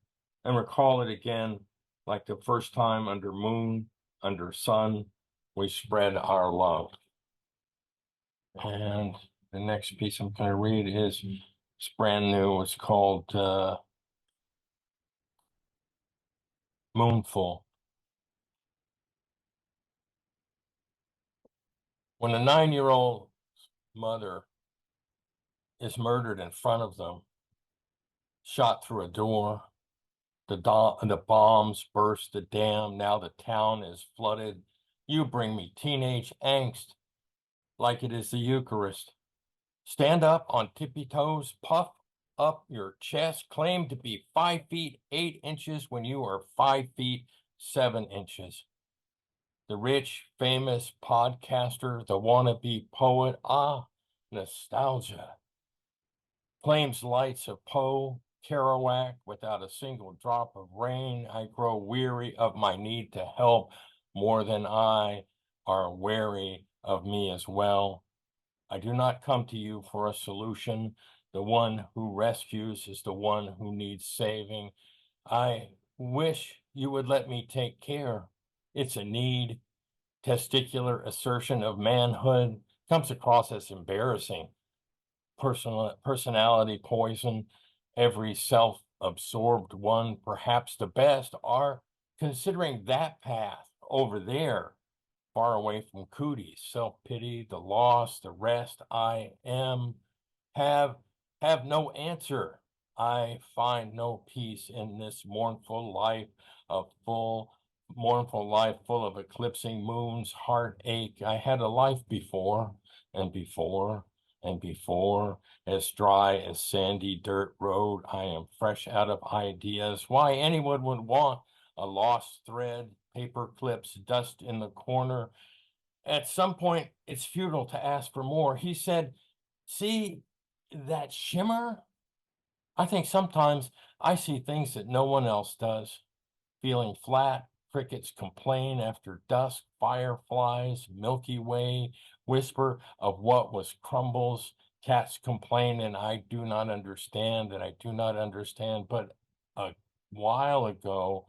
and recall it again like the first time under moon, under sun, we spread our love. And the next piece I'm going to read is it's brand new. It's called Moonful. When a 9-year-old mother is murdered in front of them, shot through a door, the bombs burst the dam, now the town is flooded. You bring me teenage angst like it is the Eucharist. Stand up on tippy toes, puff up your chest, claim to be 5 feet 8 inches when you are 5 feet 7 inches. The rich, famous podcaster, the wannabe poet, nostalgia. Flames lights of Poe, Kerouac, without a single drop of rain. I grow weary of my need to help more than I are wary of me as well. I do not come to you for a solution. The one who rescues is the one who needs saving. I wish you would let me take care. It's a need. Testicular assertion of manhood comes across as embarrassing. Personality poison. Every self-absorbed one, perhaps the best, are considering that path over there. far away from cooties, self-pity, the loss, the rest, I am, have no answer. I find no peace in this mournful life full of eclipsing moons, heartache. I had a life before and before and before, as dry as sandy dirt road. I am fresh out of ideas. Why anyone would want a lost thread, paper clips, dust in the corner. At some point, it's futile to ask for more. He said, see that shimmer? I think sometimes I see things that no one else does. Feeling flat, crickets complain after dusk, fireflies, Milky Way, whisper of what was crumbles, cats complain, and I do not understand, and I do not understand. But a while ago,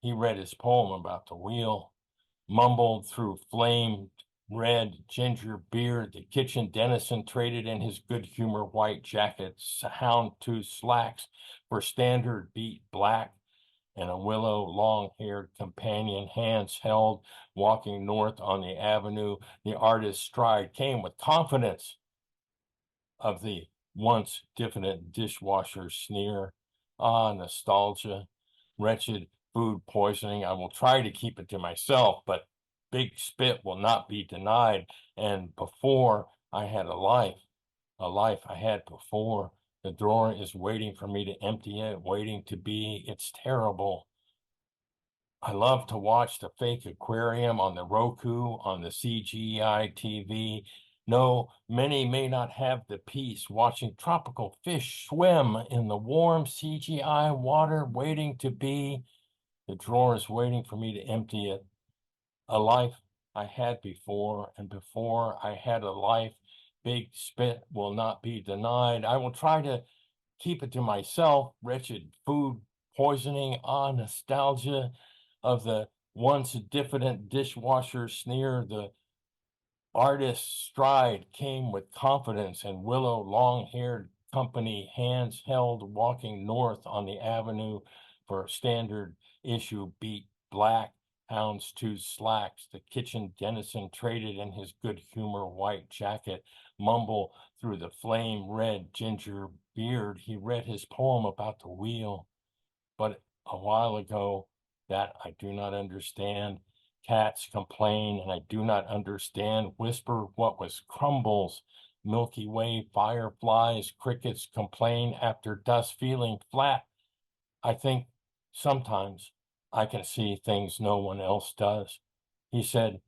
he read his poem about the wheel, mumbled through flamed red ginger beard, the kitchen denizen traded in his good humor white jacket, houndtooth slacks for standard beat black, and a willow long-haired companion, hands held, walking north on the avenue. The artist's stride came with confidence of the once diffident dishwasher's sneer. Ah, nostalgia, wretched food poisoning. I will try to keep it to myself, but big spit will not be denied. And before I had a life I had before. The drawer is waiting for me to empty it, waiting to be. It's terrible. I love to watch the fake aquarium on the Roku, on the CGI TV. No, many may not have the peace watching tropical fish swim in the warm CGI water, waiting to be. The drawer is waiting for me to empty it. A life I had before, and before I had a life. Big spit will not be denied. I will try to keep it to myself. Wretched food poisoning, nostalgia of the once diffident dishwasher sneer. The artist's stride came with confidence, and willow long-haired company, hands held, walking north on the avenue for standard issue beat black, houndstooth slacks, the kitchen denizen traded in his good humor white jacket, mumble through the flame red ginger beard. He read his poem about the wheel, but a while ago, that I do not understand. Cats complain, and I do not understand. Whisper what was crumbles. Milky Way, fireflies, crickets complain after dusk, feeling flat. I think sometimes I can see things no one else does. He said,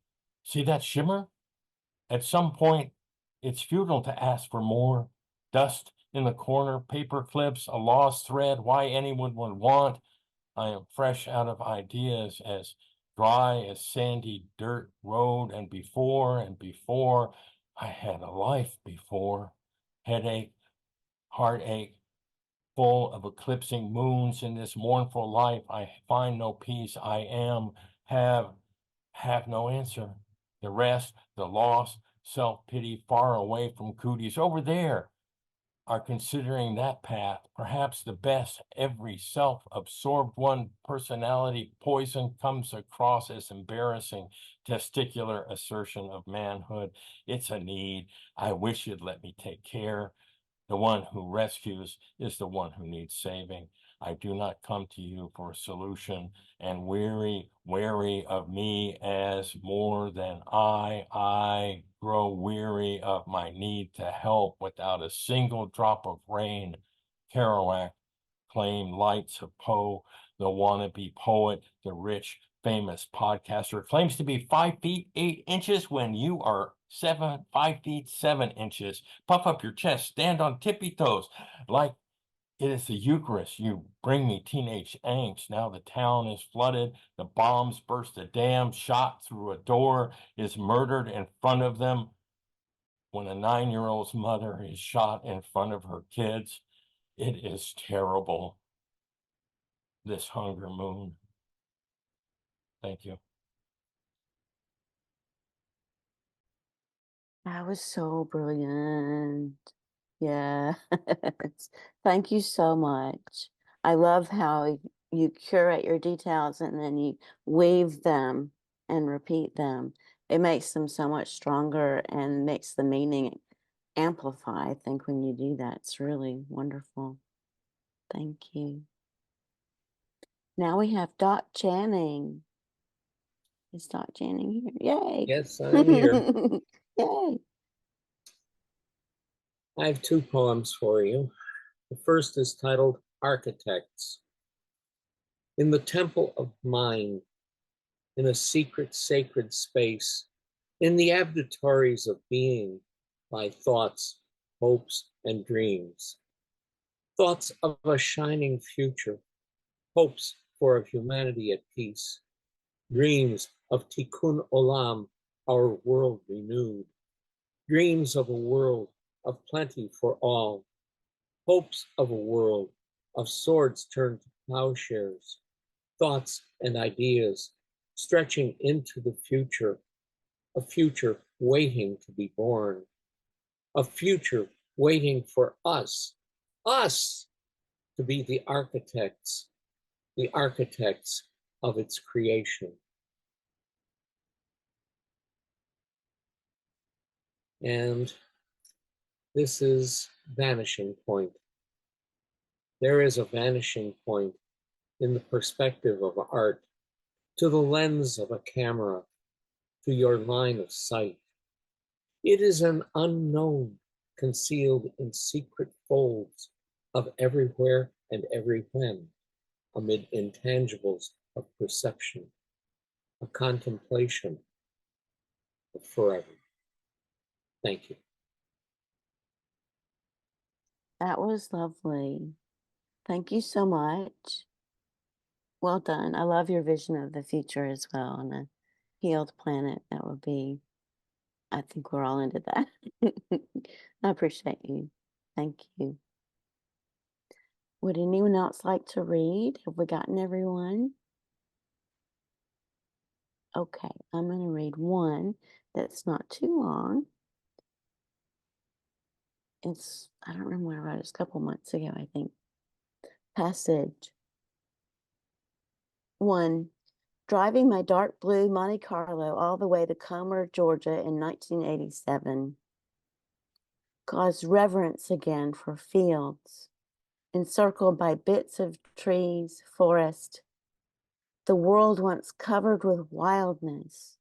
see that shimmer? At some point, it's futile to ask for more. Dust in the corner, paper clips, a lost thread, why anyone would want. I am fresh out of ideas, as dry as sandy dirt road, and before I had a life before. Headache, heartache, full of eclipsing moons. In this mournful life, I find no peace. I am, have no answer. The rest, the loss, self-pity, far away from cooties, over there, are considering that path, perhaps the best. Every self-absorbed one, personality poison, comes across as embarrassing, testicular assertion of manhood. It's a need. I wish you'd let me take care. The one who rescues is the one who needs saving. I do not come to you for a solution, and wary of me as more than I grow weary of my need to help without a single drop of rain. Kerouac claim lights of Poe, the wannabe poet, the rich, famous podcaster, claims to be 5 feet 8 inches when you are 5 feet 7 inches. Puff up your chest, stand on tippy toes, like it is the Eucharist. You bring me teenage angst. Now the town is flooded. The bombs burst a dam, shot through a door, is murdered in front of them. When a 9-year-old's mother is shot in front of her kids, it is terrible. This hunger moon. Thank you. That was so brilliant. Yeah. Thank you so much. I love how you curate your details and then you weave them and repeat them. it makes them so much stronger and makes the meaning amplify. I think when you do that, it's really wonderful. Thank you. Now we have Doc Channing. Is Doc Channing here? Yay. Yes, I'm here. Yay. I have two poems for you. The first is titled Architects. In the temple of mind, in a secret sacred space, in the abditories of being, lie thoughts, hopes, and dreams. Thoughts of a shining future, hopes for a humanity at peace, dreams of tikkun olam, our world renewed, dreams of a world of plenty for all, hopes of a world of swords turned to plowshares, thoughts and ideas stretching into the future, a future waiting to be born, a future waiting for us to be the architects of its creation. And this is vanishing point. There is a vanishing point in the perspective of art, to the lens of a camera, to your line of sight. It is an unknown concealed in secret folds of everywhere and every when, amid intangibles of perception, a contemplation of forever. Thank you. That was lovely. Thank you so much. Well done. I love your vision of the future as well on a healed planet. That would be, I think we're all into that. I appreciate you. Thank you. Would anyone else like to read? Have we gotten everyone? Okay, I'm going to read one that's not too long. I don't remember when I wrote it, it's a couple months ago, I think. Passage. 1. Driving my dark blue Monte Carlo all the way to Comer, Georgia in 1987 caused reverence again for fields, encircled by bits of trees, forest, the world once covered with wildness,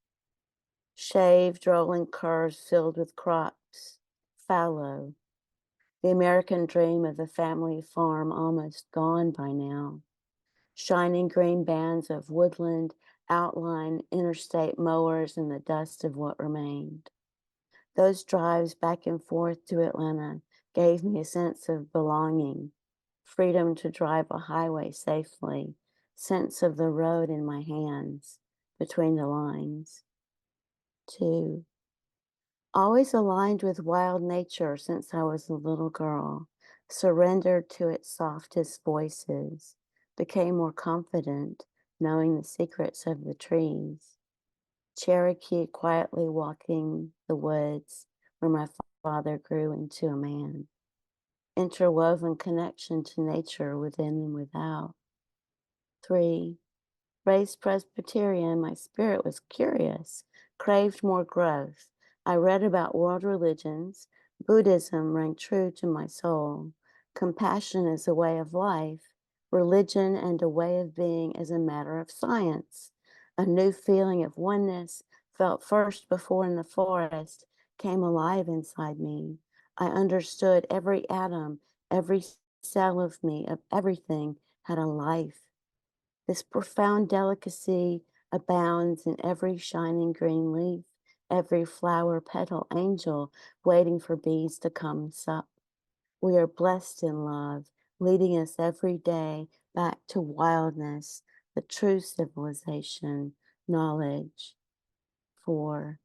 shaved rolling curves filled with crops, fallow, the American dream of the family farm almost gone by now, shining green bands of woodland outline interstate mowers in the dust of what remained. Those drives back and forth to Atlanta gave me a sense of belonging, freedom to drive a highway safely, sense of the road in my hands, between the lines. 2. Always aligned with wild nature since I was a little girl, surrendered to its softest voices, became more confident, knowing the secrets of the trees. Cherokee quietly walking the woods where my father grew into a man. Interwoven connection to nature within and without. 3. Raised Presbyterian, my spirit was curious, craved more growth. I read about world religions. Buddhism rang true to my soul. Compassion as a way of life. Religion and a way of being as a matter of science. A new feeling of oneness, felt first before in the forest, came alive inside me. I understood every atom, every cell of me, of everything, had a life. This profound delicacy abounds in every shining green leaf, every flower petal angel waiting for bees to come sup. We are blessed in love, leading us every day back to wildness, the true civilization, knowledge. 4.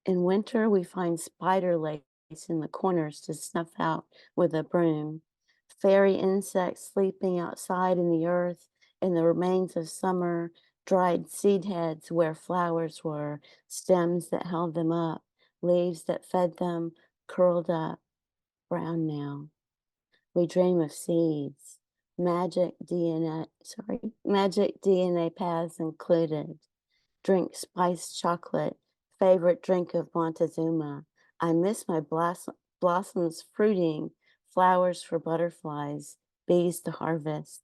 In winter, we find spider lace in the corners to snuff out with a broom. Fairy insects sleeping outside in the earth, in the remains of summer, dried seed heads where flowers were, stems that held them up, leaves that fed them, curled up, brown now. We dream of seeds, magic DNA paths included. Drink spiced chocolate favorite drink of Montezuma. I miss my blossoms fruiting, flowers for butterflies, bees to harvest.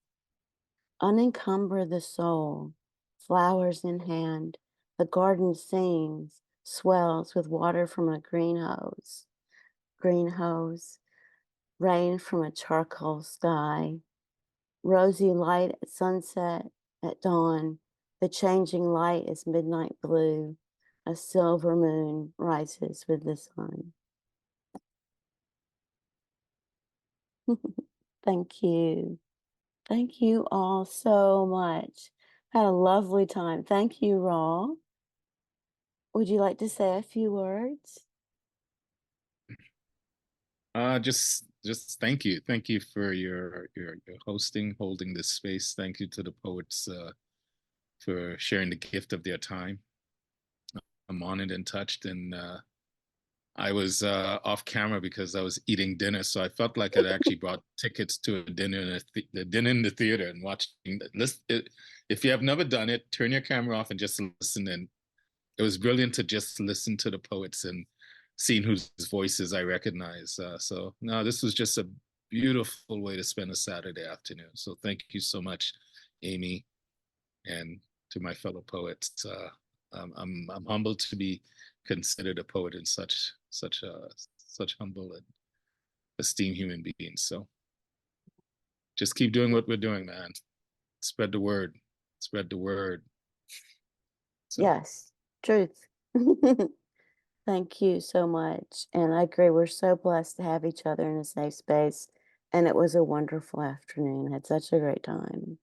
Unencumber the soul, flowers in hand, the garden sings, swells with water from a green hose, rain from a charcoal sky, rosy light at sunset, at dawn, the changing light is midnight blue, a silver moon rises with the sun. Thank you. Thank you all so much. Had a lovely time. Thank you, Rawle. Would you like to say a few words? Just thank you. Thank you for your hosting, holding this space. Thank you to the poets for sharing the gift of their time. I'm honored and touched, and I was off camera because I was eating dinner, so I felt like I'd actually brought tickets to a dinner in the theater and watching. If you have never done it, turn your camera off and just listen. And it was brilliant to just listen to the poets and seeing whose voices I recognize. So no, this was just a beautiful way to spend a Saturday afternoon. So thank you so much, Amy, and to my fellow poets. I'm humbled to be considered a poet in such humble and esteemed human beings. So just keep doing what we're doing, man. Spread the word. Spread the word. So. Yes, truth. Thank you so much. And I agree, we're so blessed to have each other in a safe space. And it was a wonderful afternoon. I had such a great time.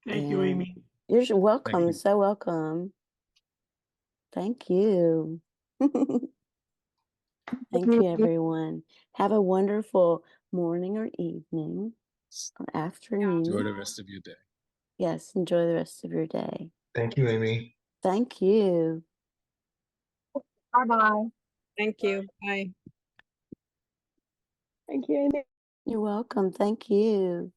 Thank you, Amy. You're welcome. Thank you. So welcome. Thank you. Thank you, everyone. Have a wonderful morning or evening or afternoon. Enjoy the rest of your day. Yes, enjoy the rest of your day. Thank you, Amy. Thank you. Bye-bye. Thank you. Bye. Thank you, Amy. You're welcome. Thank you.